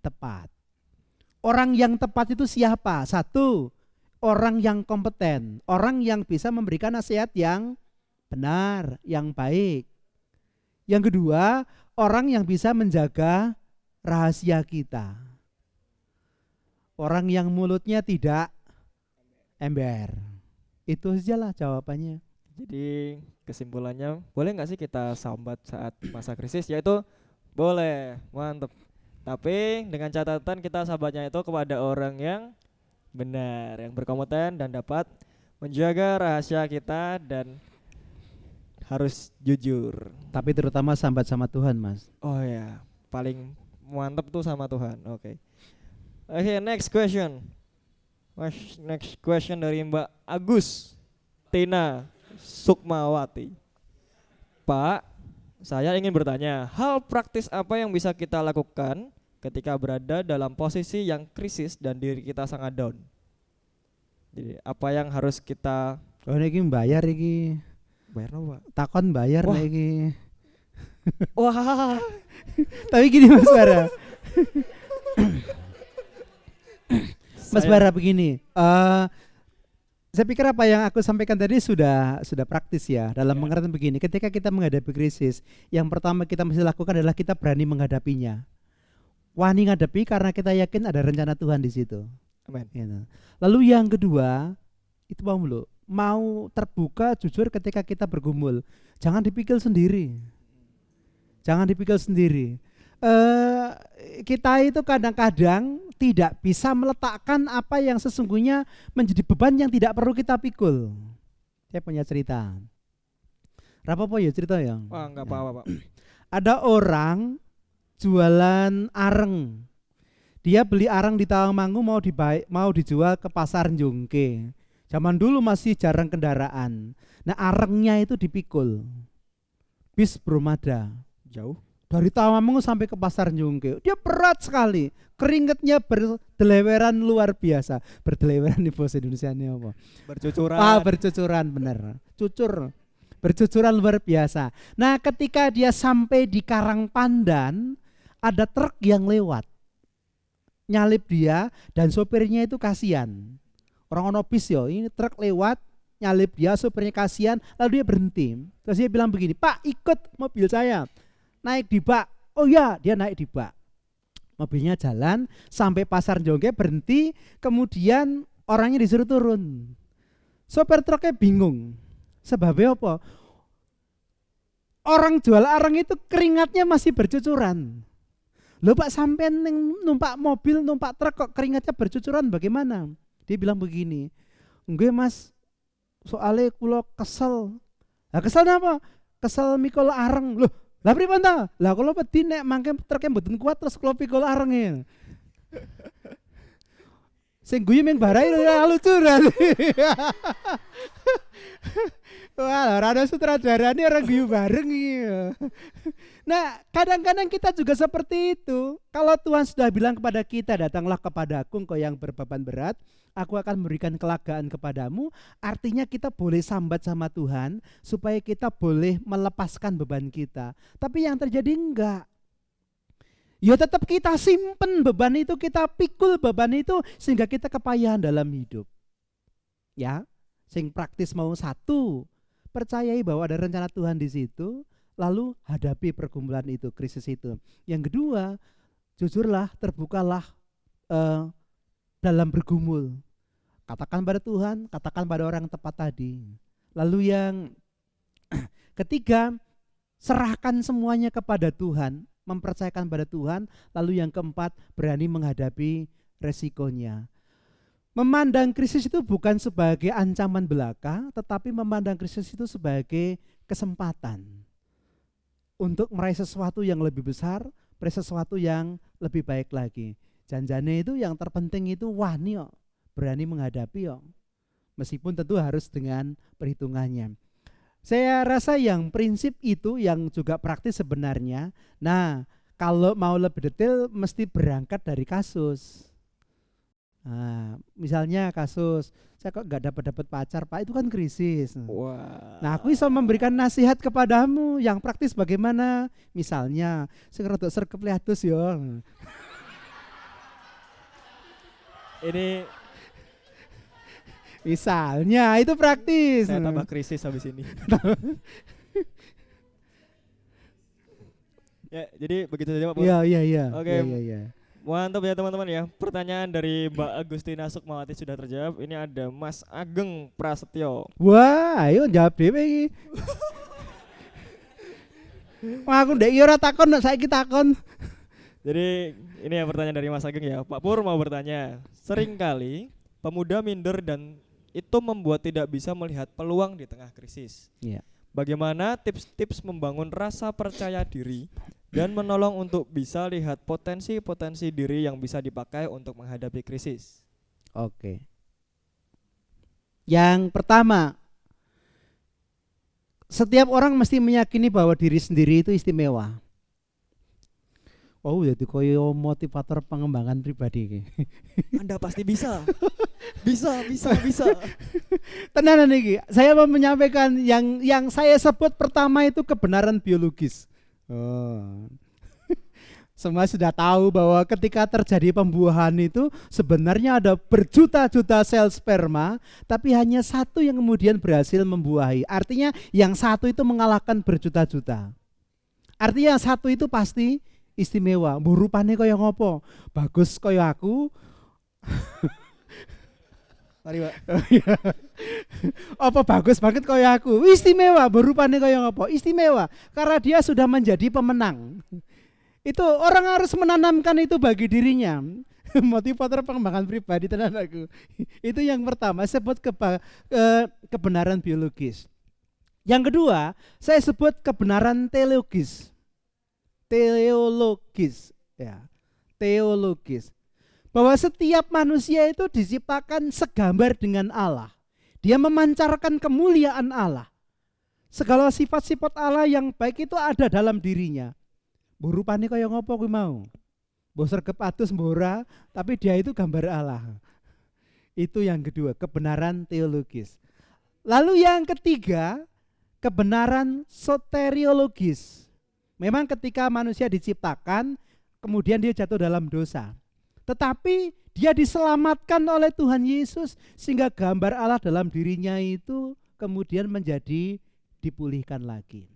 tepat. Orang yang tepat itu siapa? Satu, orang yang kompeten, orang yang bisa memberikan nasihat yang benar, yang baik. Yang kedua, orang yang bisa menjaga rahasia kita. Orang yang mulutnya tidak ember. Itu sajalah jawabannya. Jadi kesimpulannya, boleh nggak sih kita sambat saat masa krisis? Yaitu boleh, mantep. Tapi dengan catatan kita sahabatnya itu kepada orang yang benar, yang berkompeten dan dapat menjaga rahasia kita dan harus jujur. Tapi terutama sambat sama Tuhan, Mas. Oh ya, paling mantep tuh sama Tuhan. Oke. Oke, next question. Next question dari Mbak Agus Tina Sukmawati. Pak, saya ingin bertanya, hal praktis apa yang bisa kita lakukan ketika berada dalam posisi yang krisis dan diri kita sangat down? Jadi apa yang harus kita ini bayar iki. bayar apa? Takon bayar Wah. lagi. Wah, Tapi gini Mas Bara. Mas Bara begini. Saya pikir apa yang aku sampaikan tadi sudah praktis ya. Dalam pengertian begini, ketika kita menghadapi krisis, yang pertama kita mesti lakukan adalah kita berani menghadapinya. Wani menghadapi karena kita yakin ada rencana Tuhan di situ. Amen. Gitu. Lalu yang kedua, itu mau terbuka jujur ketika kita bergumul. Jangan dipikir sendiri. Jangan dipikir sendiri. Kita itu kadang-kadang tidak bisa meletakkan apa yang sesungguhnya menjadi beban yang tidak perlu kita pikul. Saya punya cerita. Apa ya cerita ya? Wah, enggak apa-apa, Pak. Ada orang jualan areng. Dia beli areng di Tawangmangu mau dijual ke pasar Njongke. Zaman dulu masih jarang kendaraan. Nah, arengnya itu dipikul. Bis Bromada. Jauh. Dari Tawangmangu sampai ke pasar Njongke. Dia berat sekali. Keringetnya berdeleweran luar biasa. Berdeleweran di bahasa Indonesia ini apa? Bercucuran. Bercucuran benar. Cucur. Bercucuran luar biasa. Nah, ketika dia sampai di Karangpandan, ada truk yang lewat. Nyalip dia dan sopirnya itu kasihan. Orang ono bis yo, ini truk lewat, nyalip dia, sopirnya kasihan, lalu dia berhenti. Terus dia bilang begini, "Pak, ikut mobil saya." Naik di bak. Oh ya, dia naik di bak. Mobilnya jalan sampai pasar Njongke, berhenti, kemudian orangnya disuruh turun. Sopir truknya bingung. Sebabnya apa? Orang jual areng itu keringatnya masih bercucuran. Loh Pak, sampean numpak mobil, numpak truk kok keringatnya bercucuran bagaimana? Dia bilang begini, "Nggih Mas, soalnya kula kesel." Lah kesel apa? Kesel mikul areng. Loh, lah pripun ta? Lah kula wedi nek mangke truknya mboten kuat terus kula pikul arenge. Sing guyu ming barai lucu. Wah, rada sutradara ini orang guyu bareng iya. Nah, kadang-kadang kita juga seperti itu. Kalau Tuhan sudah bilang kepada kita, datanglah kepadaku engkau yang berbeban berat, aku akan memberikan kelegaan kepadamu. Artinya kita boleh sambat sama Tuhan supaya kita boleh melepaskan beban kita. Tapi yang terjadi enggak. Ya tetap kita simpen beban itu, kita pikul beban itu sehingga kita kepayahan dalam hidup. Ya, sing praktis mau satu, percayai bahwa ada rencana Tuhan di situ, lalu hadapi pergumulan itu, krisis itu. Yang kedua, jujurlah, terbukalah dalam bergumul. Katakan pada Tuhan, katakan pada orang tepat tadi. Lalu yang ketiga, serahkan semuanya kepada Tuhan, mempercayakan pada Tuhan. Lalu yang keempat, berani menghadapi resikonya. Memandang krisis itu bukan sebagai ancaman belaka, tetapi memandang krisis itu sebagai kesempatan untuk meraih sesuatu yang lebih besar, meraih sesuatu yang lebih baik lagi. Janjane itu yang terpenting itu wani kok, berani menghadapi kok. Meskipun tentu harus dengan perhitungannya. Saya rasa yang prinsip itu yang juga praktis sebenarnya. Nah, kalau mau lebih detail mesti berangkat dari kasus. Nah, misalnya kasus saya kok nggak dapat pacar Pak, itu kan krisis. Wah. Nah, aku bisa memberikan nasihat kepadamu yang praktis bagaimana. Misalnya, sing rada serkep liatus yo. Ini Misalnya itu praktis. saya tambah krisis habis ini. Ya, jadi begitu saja Pak Pur. Iya. Oke. Iya. Mantap ya teman-teman ya. Pertanyaan dari Mbak Agustina Sukmawati sudah terjawab. Ini ada Mas Ageng Prasetyo. Wah, ayo jawab dhewe iki. Wah, aku ndek ora takon, saiki takon. Jadi ini ya pertanyaan dari Mas Ageng ya. Pak Pur mau bertanya. Seringkali pemuda minder dan itu membuat tidak bisa melihat peluang di tengah krisis. Iya. Bagaimana tips-tips membangun rasa percaya diri dan menolong untuk bisa lihat potensi-potensi diri yang bisa dipakai untuk menghadapi krisis? Oke. Yang pertama, setiap orang mesti meyakini bahwa diri sendiri itu istimewa. Oh, jadi koyo motivator pengembangan pribadi iki. Anda pasti bisa. Bisa. Tenanan iki, saya mau menyampaikan yang saya sebut pertama itu kebenaran biologis. Oh. Semua sudah tahu bahwa ketika terjadi pembuahan itu sebenarnya ada berjuta-juta sel sperma, tapi hanya satu yang kemudian berhasil membuahi. Artinya yang satu itu mengalahkan berjuta-juta. Artinya yang satu itu pasti istimewa. Mbok rupane kaya ngopo? Bagus kaya aku. Mari Pak. Apa bagus banget kaya aku? Istimewa. Mbok rupane kaya ngopo? Istimewa. Karena dia sudah menjadi pemenang. Itu orang harus menanamkan itu bagi dirinya. Motivator pengembangan pribadi tenan aku. Itu yang pertama, sebut kebenaran biologis. Yang kedua, saya sebut kebenaran teologis. Teologis. Bahwa setiap manusia itu diciptakan segambar dengan Allah. Dia memancarkan kemuliaan Allah. Segala sifat-sifat Allah yang baik itu ada dalam dirinya. Mbok rupane kaya ngopo kuwi mau? Mbok sregep atus mbora, tapi dia itu gambar Allah. Itu yang kedua, kebenaran teologis. Lalu yang ketiga, kebenaran soteriologis. Memang ketika manusia diciptakan, kemudian dia jatuh dalam dosa. Tetapi dia diselamatkan oleh Tuhan Yesus sehingga gambar Allah dalam dirinya itu kemudian menjadi dipulihkan lagi.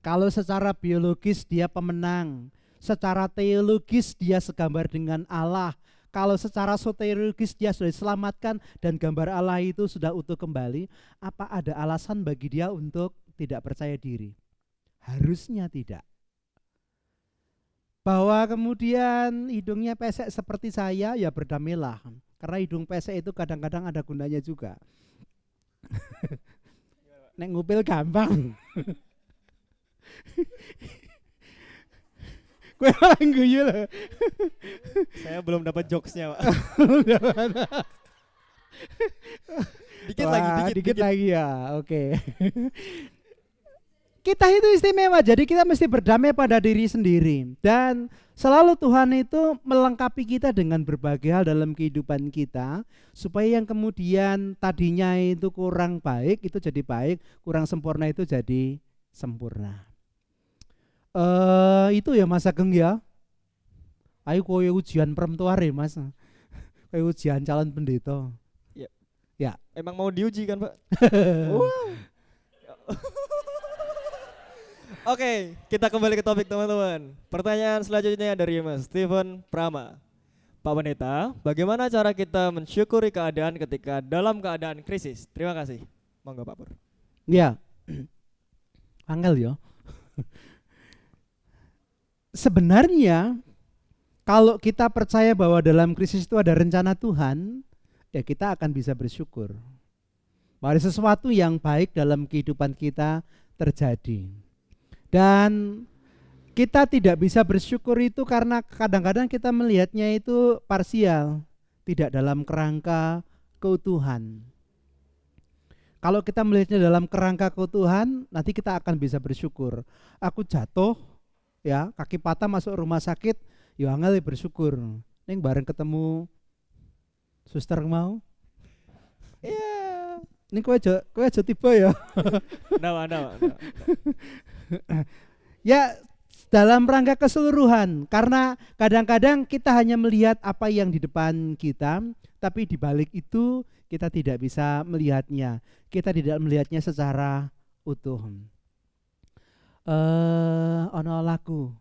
Kalau secara biologis dia pemenang, secara teologis dia segambar dengan Allah. Kalau secara soteriologis dia sudah diselamatkan dan gambar Allah itu sudah utuh kembali, apa ada alasan bagi dia untuk tidak percaya diri? Harusnya tidak. Bahwa kemudian hidungnya pesek seperti saya, ya berdamailah. Karena hidung pesek itu kadang-kadang ada gunanya juga. Nek ngupil gampang. Gue orang guyu loh. Saya belum dapat jokesnya Pak. Dikit Wah, lagi, dikit lagi ya. Oke. Kita itu istimewa, jadi kita mesti berdamai pada diri sendiri. Dan selalu Tuhan itu melengkapi kita dengan berbagai hal dalam kehidupan kita, supaya yang kemudian tadinya itu kurang baik itu jadi baik, kurang sempurna itu jadi sempurna. Itu ya Mas Ageng ya. Ayo kowe ujian perempuare Mas. Kowe ujian calon pendeta. Ya. Ya. Emang mau diuji kan, Pak? Wow. Oke, kita kembali ke topik teman-teman. Pertanyaan selanjutnya dari Mas Steven Prama. Pak Pendeta, bagaimana cara kita mensyukuri keadaan ketika dalam keadaan krisis? Terima kasih. Monggo Pak Pur. Ya. Angel ya. Sebenarnya kalau kita percaya bahwa dalam krisis itu ada rencana Tuhan, ya kita akan bisa bersyukur. Bahwa ada sesuatu yang baik dalam kehidupan kita terjadi. Dan kita tidak bisa bersyukur itu karena kadang-kadang kita melihatnya itu parsial, tidak dalam kerangka keutuhan. Kalau kita melihatnya dalam kerangka keutuhan, nanti kita akan bisa bersyukur. Aku jatuh, ya kaki patah masuk rumah sakit, ya angel bersyukur. Neng bareng ketemu suster mau. Iya. Ini kowe aja tiba ya. Nah. Ya dalam rangka keseluruhan, karena kadang-kadang kita hanya melihat apa yang di depan kita, tapi di balik itu kita tidak bisa melihatnya. Kita tidak melihatnya secara utuh. Ono lagu.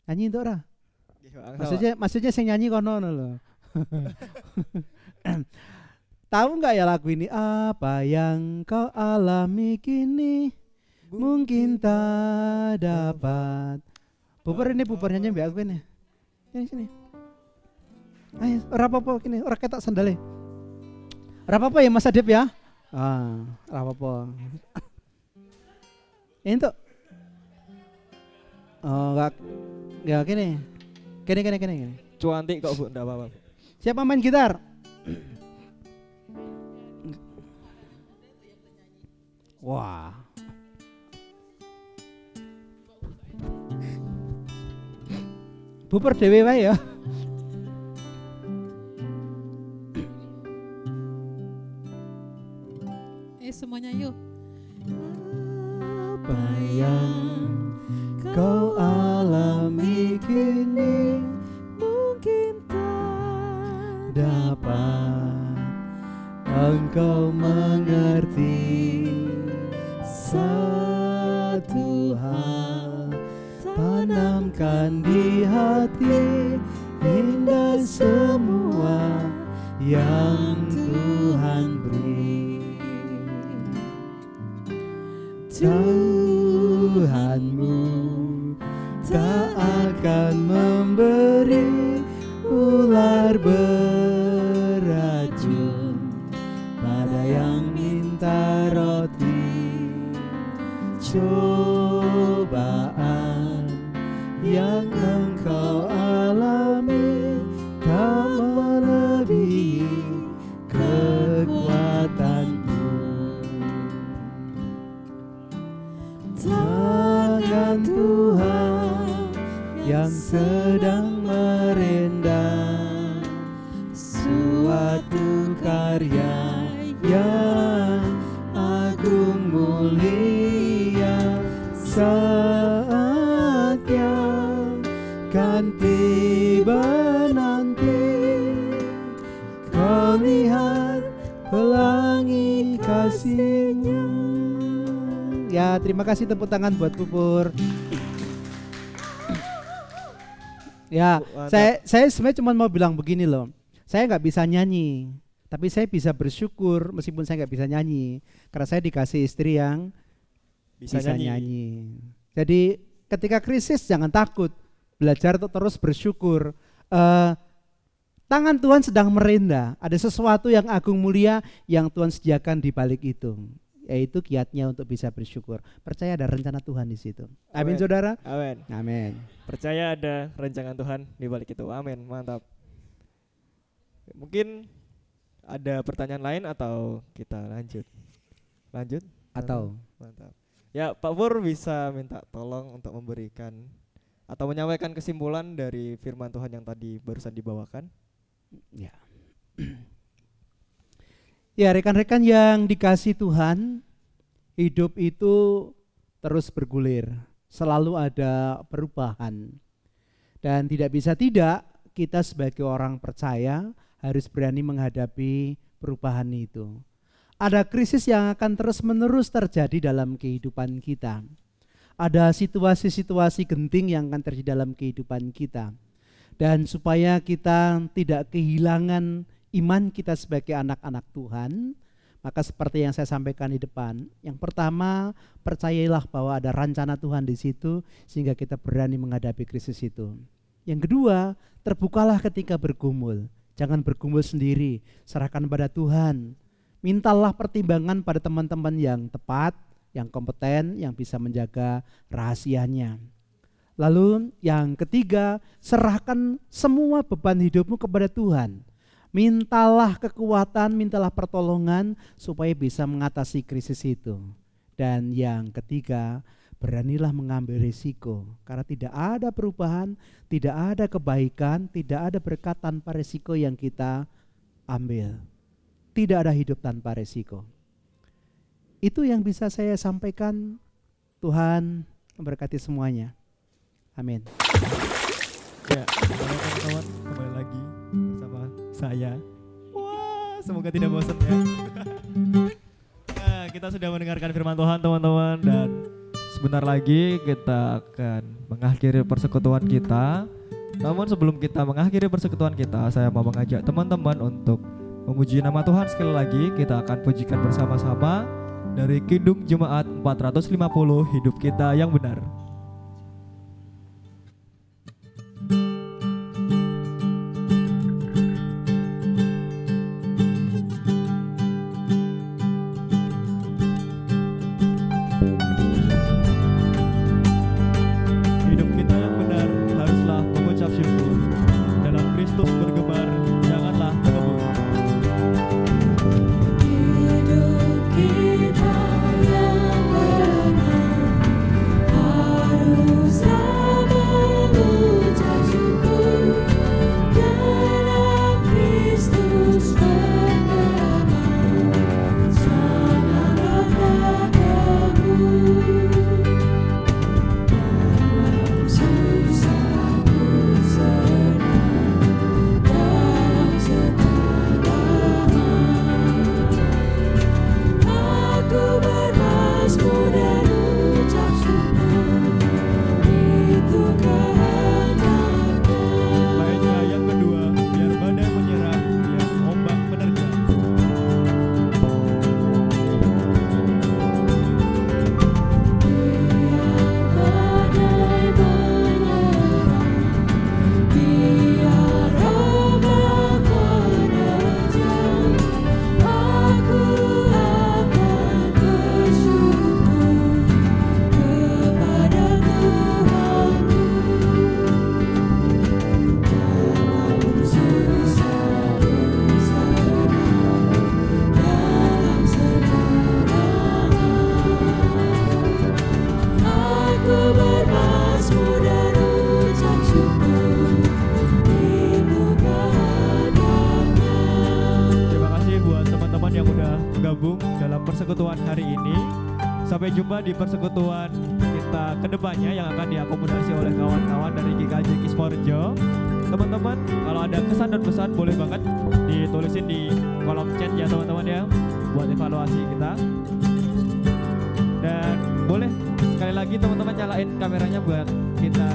Nyanyi itu ora? Maksudnya sing nyanyi kono lho. Tahu nggak ya lagu ini? Apa yang kau alami kini mungkin tak dapat. Bubar nyanyi mbak aku ini. Sini. Ayo, ora apa-apa kini, ora ketok sandale. Ora apa-apa ya Mas Adip ya. Ora apa-apa. Entuk. Oh, enggak gini. Gini. Cuantik kok Bu, enggak apa-apa. Siapa main gitar? Wah. Buper dhewe wae ya. Semuanya yuk. Apa yang kau alami kini mungkin tak dapat engkau mengerti. Satu hal tanamkan di hati, indah semua yang Tuhan beri. Tuhanmu tak akan memberi ular beracun pada yang minta roti. Cobaan yang engkau alami tak melebihi kekuatanmu. Tangan Tuhan yang sedang merendam suatu karya yang agung mulia, saatnya kan tiba nanti. Kau lihat pelangi kasih-Nya. Ya, terima kasih tepuk tangan buat Pupur. Ya, saya sebenarnya cuma mau bilang begini loh. Saya nggak bisa nyanyi, tapi saya bisa bersyukur meskipun saya nggak bisa nyanyi, karena saya dikasih istri yang bisa nyanyi. Jadi ketika krisis jangan takut, belajar untuk terus bersyukur. Tangan Tuhan sedang merendah, ada sesuatu yang agung mulia yang Tuhan sediakan di balik itu, yaitu kiatnya untuk bisa bersyukur. Percaya ada rencana Tuhan di situ. Amin, saudara. Amin. Amin. Percaya ada rencana Tuhan di balik itu. Amin. Mantap. Mungkin Ada pertanyaan lain atau kita lanjut? Lanjut? Atau Mantap. Ya, Pak Pur bisa minta tolong untuk memberikan atau menyampaikan kesimpulan dari firman Tuhan yang tadi barusan dibawakan. ya. Ya, rekan-rekan yang dikasih Tuhan, hidup itu terus bergulir, selalu ada perubahan. Dan tidak bisa tidak, kita sebagai orang percaya harus berani menghadapi perubahan itu. Ada krisis yang akan terus-menerus terjadi dalam kehidupan kita. Ada situasi-situasi genting yang akan terjadi dalam kehidupan kita. Dan supaya kita tidak kehilangan iman kita sebagai anak-anak Tuhan, maka seperti yang saya sampaikan di depan, yang pertama, percayailah bahwa ada rencana Tuhan di situ sehingga kita berani menghadapi krisis itu. Yang kedua, terbukalah ketika bergumul. Jangan bergumul sendiri, serahkan pada Tuhan. Mintalah pertimbangan pada teman-teman yang tepat, yang kompeten, yang bisa menjaga rahasianya. Lalu yang ketiga, serahkan semua beban hidupmu kepada Tuhan. Mintalah kekuatan, mintalah pertolongan supaya bisa mengatasi krisis itu. Dan yang ketiga, beranilah mengambil risiko. Karena tidak ada perubahan, tidak ada kebaikan, tidak ada berkat tanpa risiko yang kita ambil. Tidak ada hidup tanpa risiko. Itu yang bisa saya sampaikan. Tuhan memberkati semuanya. Amin. Ya, teman-teman kembali lagi bersama saya. Wah, semoga tidak bosan ya. Nah, kita sudah mendengarkan firman Tuhan teman-teman, dan sebentar lagi kita akan mengakhiri persekutuan kita. Namun sebelum kita mengakhiri persekutuan kita, saya mau mengajak teman-teman untuk memuji nama Tuhan sekali lagi. Kita akan pujikan bersama-sama dari Kidung Jemaat 450, Hidup Kita Yang Benar. Hidup kita yang benar haruslah mengucap syukur. Dalam Kristus bergemar, janganlah mengebur. Hidup kita yang benar haruslah mengucap syukur. Dalam Kristus bergemar, janganlah mengebur. Dalam susah ku senang, dalam aku bermazmur dan ucap syukur, itu kehendaknya. Baiknya yang kedua, biar badai menyerang, biar ombak menerjang. Badai menyerang, biar ombak menerjang, aku akan bersyukur kepada Tuhanku. Dalam susah ku senang, dalam keterangan, aku bermazmur dan ucap syukur, itu kehendaknya. Terima kasih buat teman-teman yang udah gabung dalam persekutuan hari ini. Sampai jumpa di persekutuan kita kedepannya yang akan diakomodasi oleh kawan-kawan dari GKJ Kismorejo. Teman-teman, kalau ada kesan dan pesan boleh banget ditulisin di kolom chat ya teman-teman ya, buat evaluasi kita. Dan boleh sekali lagi teman-teman nyalain kameranya buat kita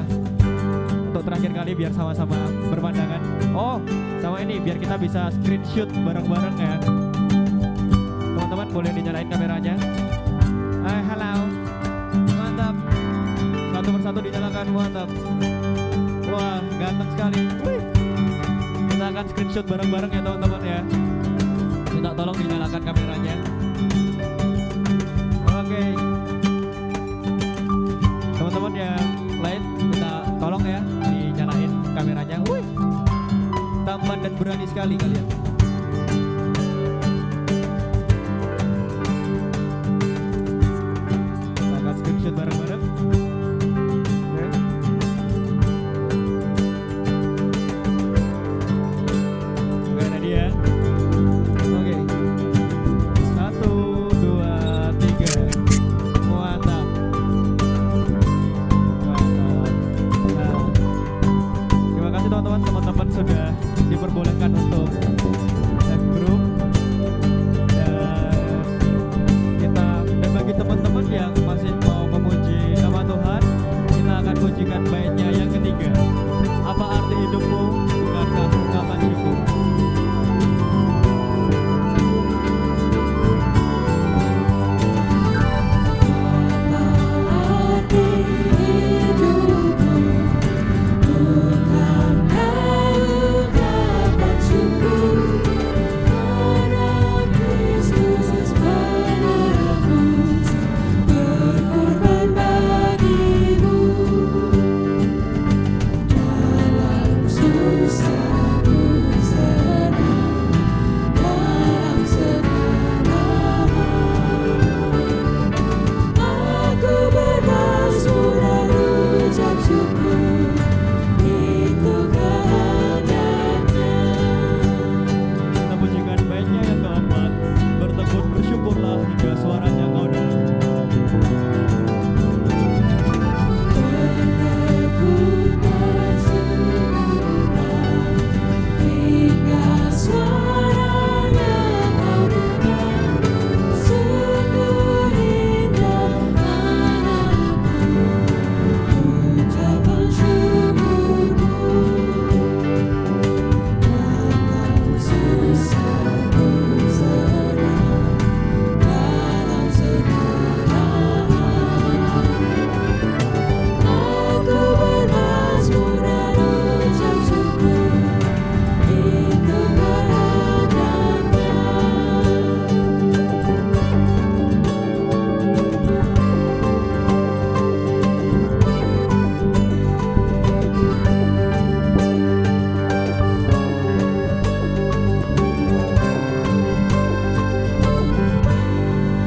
untuk terakhir kali biar sama-sama berpandangan. Oh, sama ini biar kita bisa screenshot bareng-bareng ya. Teman-teman boleh dinyalain kameranya. Halo. Mantap. Satu persatu dinyalakan, mantap. Wah, ganteng sekali. Wih. Kita akan screenshot bareng-bareng ya teman-teman ya. Minta tolong dinyalakan kameranya. Oke. Teman-teman yang lain minta tolong ya dinyalain kameranya. Wih. Tampan dan berani sekali kalian. teman-teman sudah diperbolehkan untuk live group. Dan bagi teman-teman yang masih mau memuji nama Tuhan, kita akan pujikan baitnya yang ketiga. Apa arti hidupmu? Bukankah ungkapan syukur? Kita pujikan baitnya yang keempat. Bertekun bersyukurlah hingga suaranya kau dengar.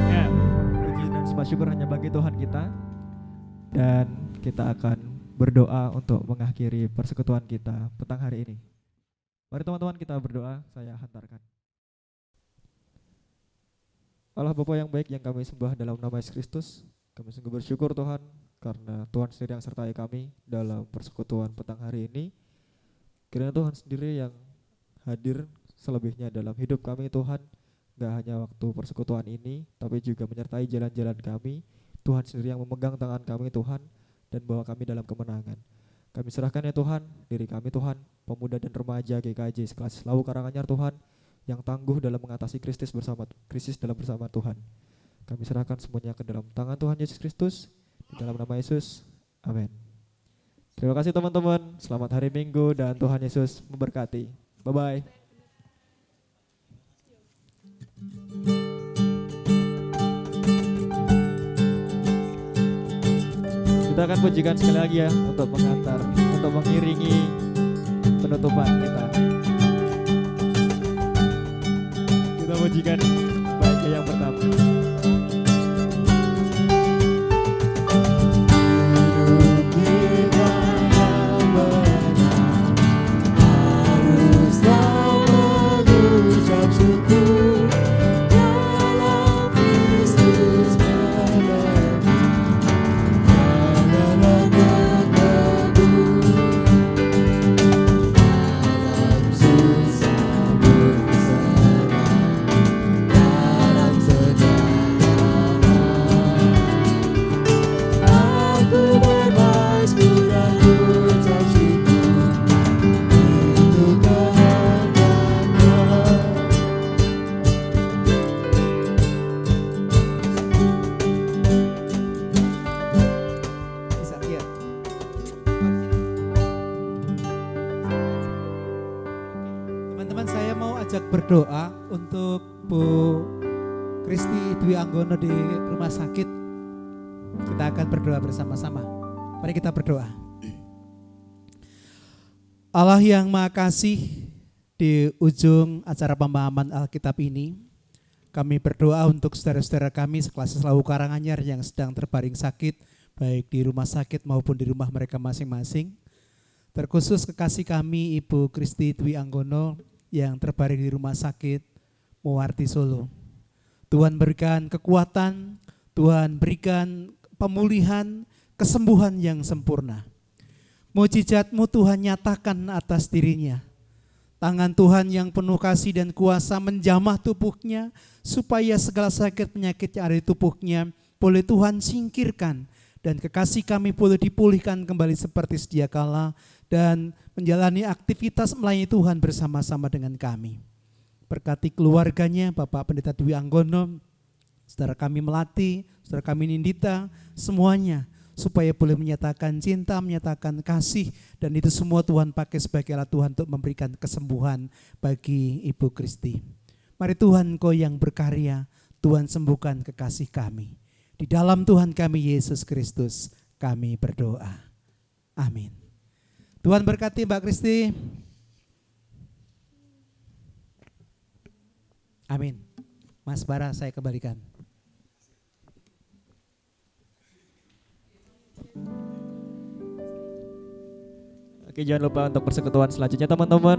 Ya, puji dan sembah syukur hanya bagi Tuhan kita. Dan kita akan berdoa untuk mengakhiri persekutuan kita petang hari ini. Mari teman-teman kita berdoa, saya hantarkan. Allah Bapa yang baik yang kami sembah dalam nama Yesus Kristus, kami sungguh bersyukur Tuhan karena Tuhan sendiri yang sertai kami dalam persekutuan petang hari ini. Kiranya Tuhan sendiri yang hadir selebihnya dalam hidup kami Tuhan, gak hanya waktu persekutuan ini, tapi juga menyertai jalan-jalan kami. Tuhan sendiri yang memegang tangan kami Tuhan dan bawa kami dalam kemenangan. Kami serahkan ya Tuhan, diri kami Tuhan, pemuda dan remaja GKJ sekelas Lawu Karanganyar Tuhan, yang tangguh dalam mengatasi krisis dalam bersama Tuhan. Kami serahkan semuanya ke dalam tangan Tuhan Yesus Kristus, di dalam nama Yesus, amin. Terima kasih teman-teman, selamat hari Minggu dan Tuhan Yesus memberkati. Bye-bye. Kita akan pujikan sekali lagi ya untuk mengantar, untuk mengiringi penutupan kita. Kita pujikan baitnya yang pertama. Berdoa untuk Bu Kristi Dwi Anggono di rumah sakit. Kita akan berdoa bersama-sama. Mari kita berdoa. Allah yang Maha Kasih, di ujung acara pemahaman Alkitab ini, kami berdoa untuk saudara-saudara kami sekelas Lawu Karanganyar yang sedang terbaring sakit, baik di rumah sakit maupun di rumah mereka masing-masing. Terkhusus kekasih kami Ibu Kristi Dwi Anggono yang terbaring di rumah sakit Muwarti Solo. Tuhan berikan kekuatan, Tuhan berikan pemulihan, kesembuhan yang sempurna. Mujizat-Mu Tuhan nyatakan atas dirinya Tangan Tuhan yang penuh kasih dan kuasa menjamah tubuhnya, supaya segala sakit penyakit yang ada di tubuhnya boleh Tuhan singkirkan, dan kekasih kami boleh dipulihkan kembali seperti sedia kala, dan menjalani aktivitas melayani Tuhan bersama-sama dengan kami. Berkati keluarganya, Bapak Pendeta Dwi Anggono, saudara kami Melati, saudara kami Nindita, semuanya, supaya boleh menyatakan cinta, menyatakan kasih, dan itu semua Tuhan pakai sebagai alat Tuhan untuk memberikan kesembuhan bagi Ibu Kristi. Mari Tuhan, Kau yang berkarya, Tuhan sembuhkan kekasih kami. Di dalam Tuhan kami Yesus Kristus kami berdoa. Amin. Tuhan berkati Mbak Kristi. Amin. Mas Bara, saya kembalikan. Oke, jangan lupa untuk persekutuan selanjutnya teman-teman.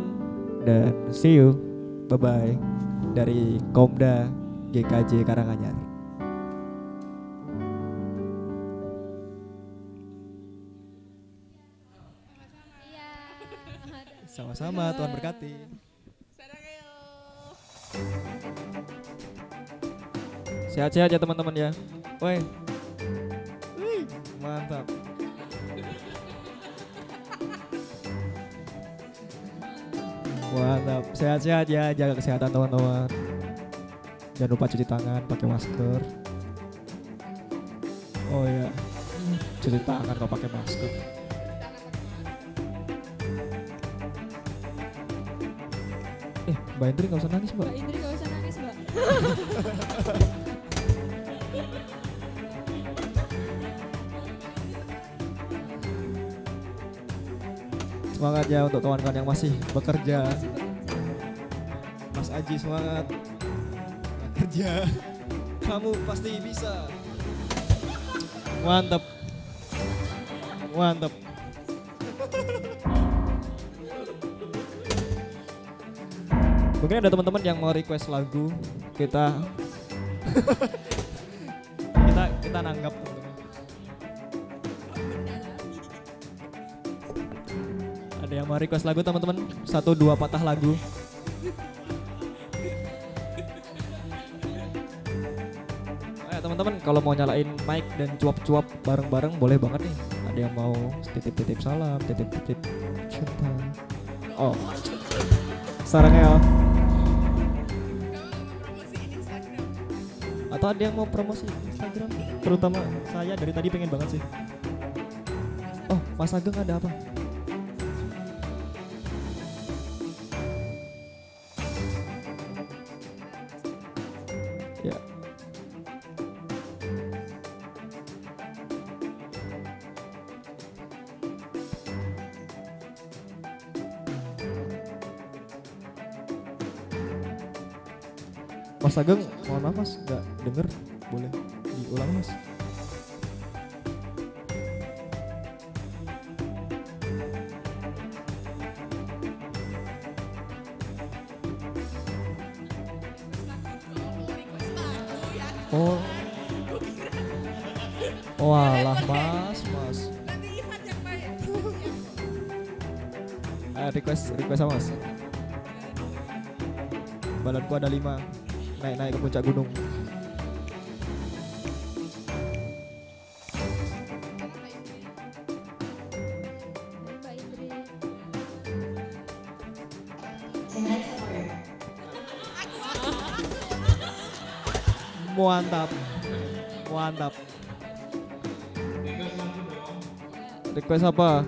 Dan see you. Bye-bye. Dari Komda GKJ Karanganyar. Sama-sama, Tuhan berkati. Sehat-sehat ya teman-teman ya. Woi. Wih, mantap. Mantap, sehat-sehat ya, jaga kesehatan teman-teman. Jangan lupa cuci tangan, pakai masker. Oh ya, cuci tangan kalau pakai masker. Mbak Indri nggak usah nangis, Mbak. Mbak Indri gak usah nangis, Mbak. Semangat ya untuk kawan-kawan yang masih bekerja. Mas Aji semangat kerja. Kamu pasti bisa. Mantap. Mantap. Mungkin ada teman-teman yang mau request lagu, kita kita nanggap teman-teman. Ada yang mau request lagu teman-teman? 1-2 patah lagu. Ayo teman-teman, kalau mau nyalain mic dan cuap-cuap bareng-bareng boleh banget nih. Ada yang mau titip-titip salam, titip-titip cinta. Oh, sarangnya. Atau ada yang mau promosi Instagram? Terutama saya dari tadi pengen banget sih. Oh, Mas Ageng ada apa? Ya. Mas Ageng, mohon maaf Mas, nggak denger, boleh diulang Mas? Oh, oh alah Mas. Request sama Mas. Balanku ada 5. Naik ke puncak gunung. Mbak Indri. Mantap. Request apa?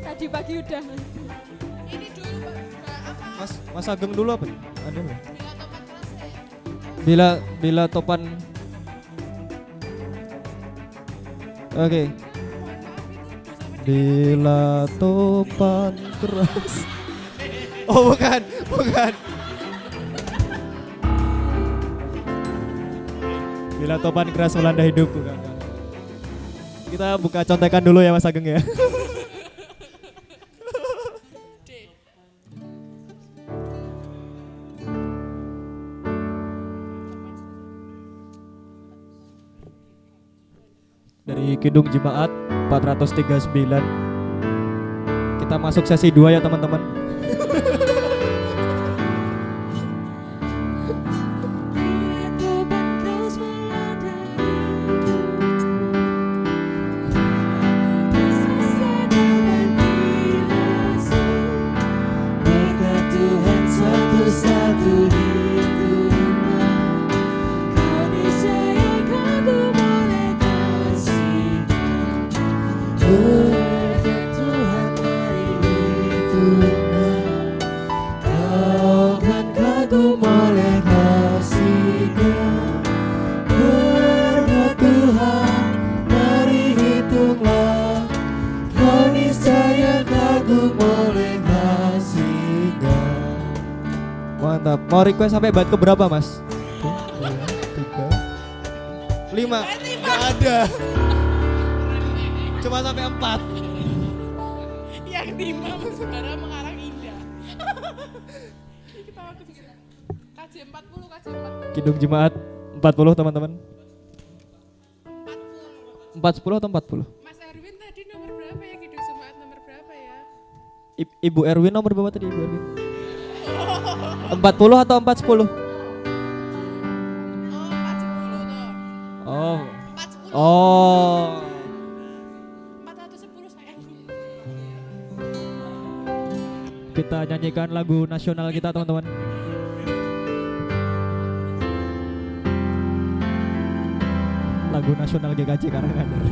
Tadi pagi udah. Mas Ageng dulu apa? Ada nggak? Bila topan. Oke. Bila topan keras. Oh bukan. Bila topan keras melanda hidup, bukan. Kita buka contekan dulu ya Mas Ageng ya. Dari Kidung Jemaat 439. Kita masuk sesi 2 ya teman-teman. Mantap. Mau request sampai bait ke berapa, Mas? 3, 5. Gak ada. Cuma sampai 4. Yang 5 saudara mengarang indah. Ketawa kecil. KJ 40, KJ 40. Kidung Jemaat 40 teman-teman. 40 atau 40? Mas Erwin tadi nomor berapa ya? Kidung Jemaat nomor berapa ya? Ibu Erwin nomor berapa tadi Ibu Erwin? 40 atau 410? Oh, 410 toh. Oh. 410 sayang. Kita nyanyikan lagu nasional kita teman-teman. Lagu nasional GKJ Karanganyar.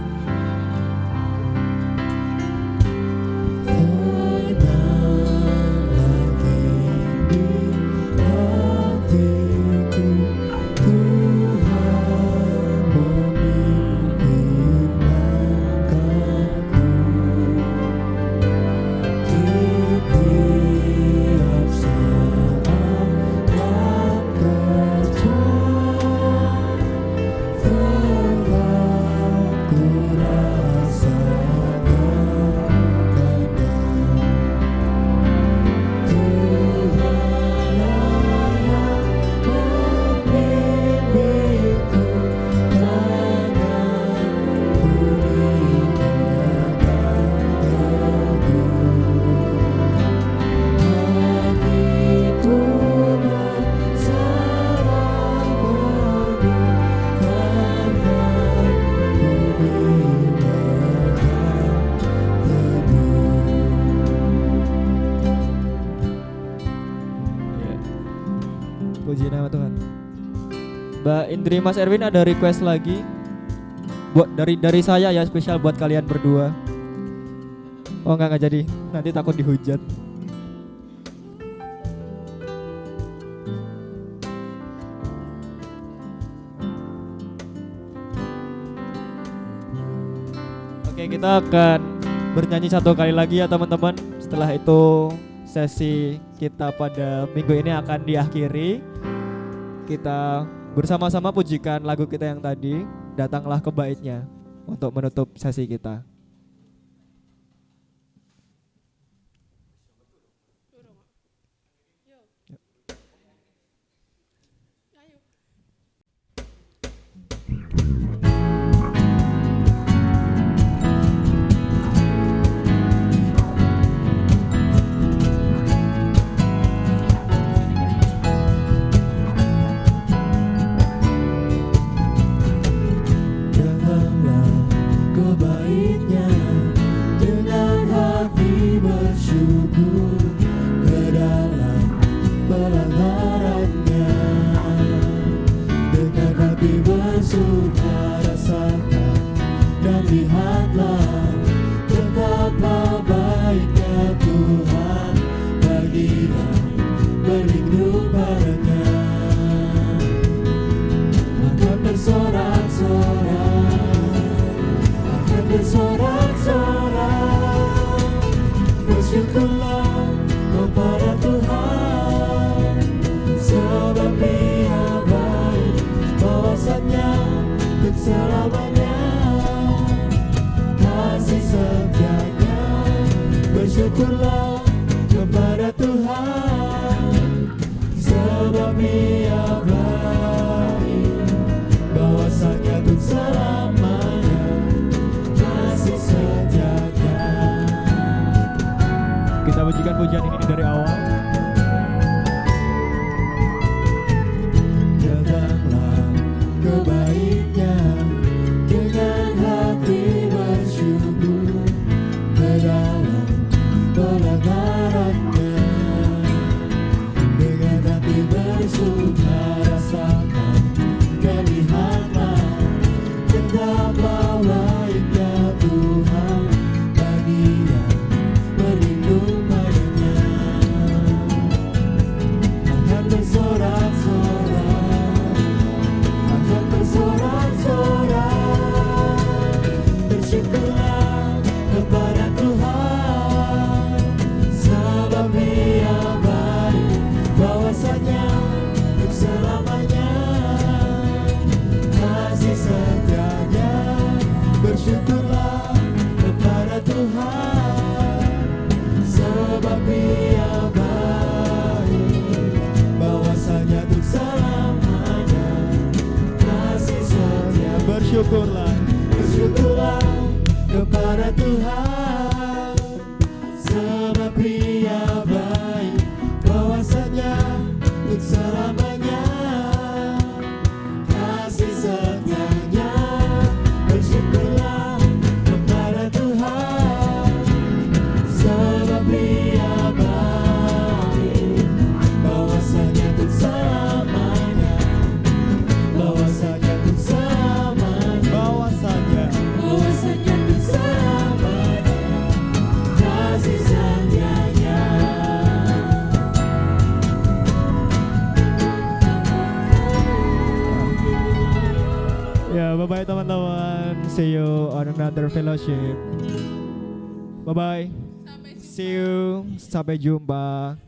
Puji nama Tuhan. Mbak Indri, Mas Erwin ada request lagi buat dari saya ya, spesial buat kalian berdua. Oh enggak jadi, nanti takut dihujat. Oke, kita akan bernyanyi satu kali lagi ya teman-teman. Setelah itu sesi kita pada minggu ini akan diakhiri. Kita bersama-sama pujikan lagu kita yang tadi, Datanglah ke Baitnya, untuk menutup sesi kita. Bersyukurlah kepada Tuhan, sebab Dia baik, bahwasanya untuk selamanya. menyanyikan pujian ini dari awal. Datanglah ke baitnya dengan hati bersyukur, ke dalam kebenarannya dengan hati bersuka rasakan dan lihatlah betapa baiknya Tuhan bagi yang berlindung padanya. Akan bersorak-sorak, akan bersorak-sorak, bersyukurlah kepada Tuhan, sebab Dia baik, bahwasanya untuk selamanya kasih setianya. Bersyukurlah kepada Tuhan, sebab Dia baik, bahwasanya untuk selamanya kasih setia. Bersyukurlah, bersyukurlah kepada Tuhan, sebab Dia baik, bahwasanya untuk selamanya kasih setianya. Bersyukurlah kepada Tuhan, sebab Dia baik, bahwasanya untuk selamanya, bahwasanya untuk selamanya, bahwasanya untuk selamanya kasih setianya. Ya, bye-bye teman-teman. See you on another fellowship. Bye-bye. See you. Sampai jumpa.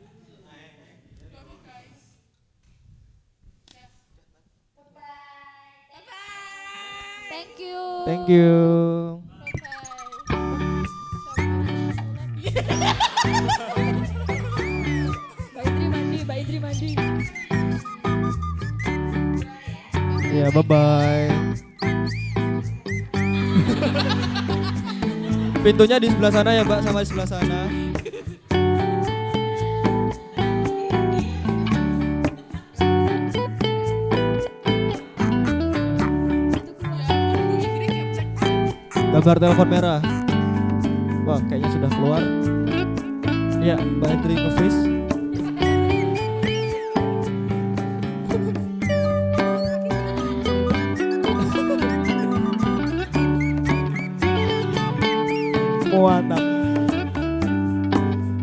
Thank you. Thank you. Mbak Indri mandi, Mbak Indri mandi. Ya, bye-bye. Pintunya di sebelah sana ya, Mbak, sama di sebelah sana. Gambar telepon merah. Wah, kayaknya sudah keluar. Ya, Mbak Indri nge-freeze. Mantap.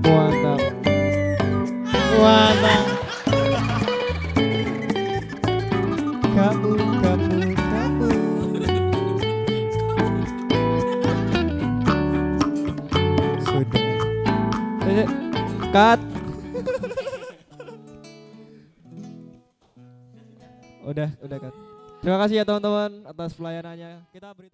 Mantap. Mantap. Kamu. Sudah. Cut. Udah cut. Terima kasih ya teman-teman atas pelayanannya. Kita beri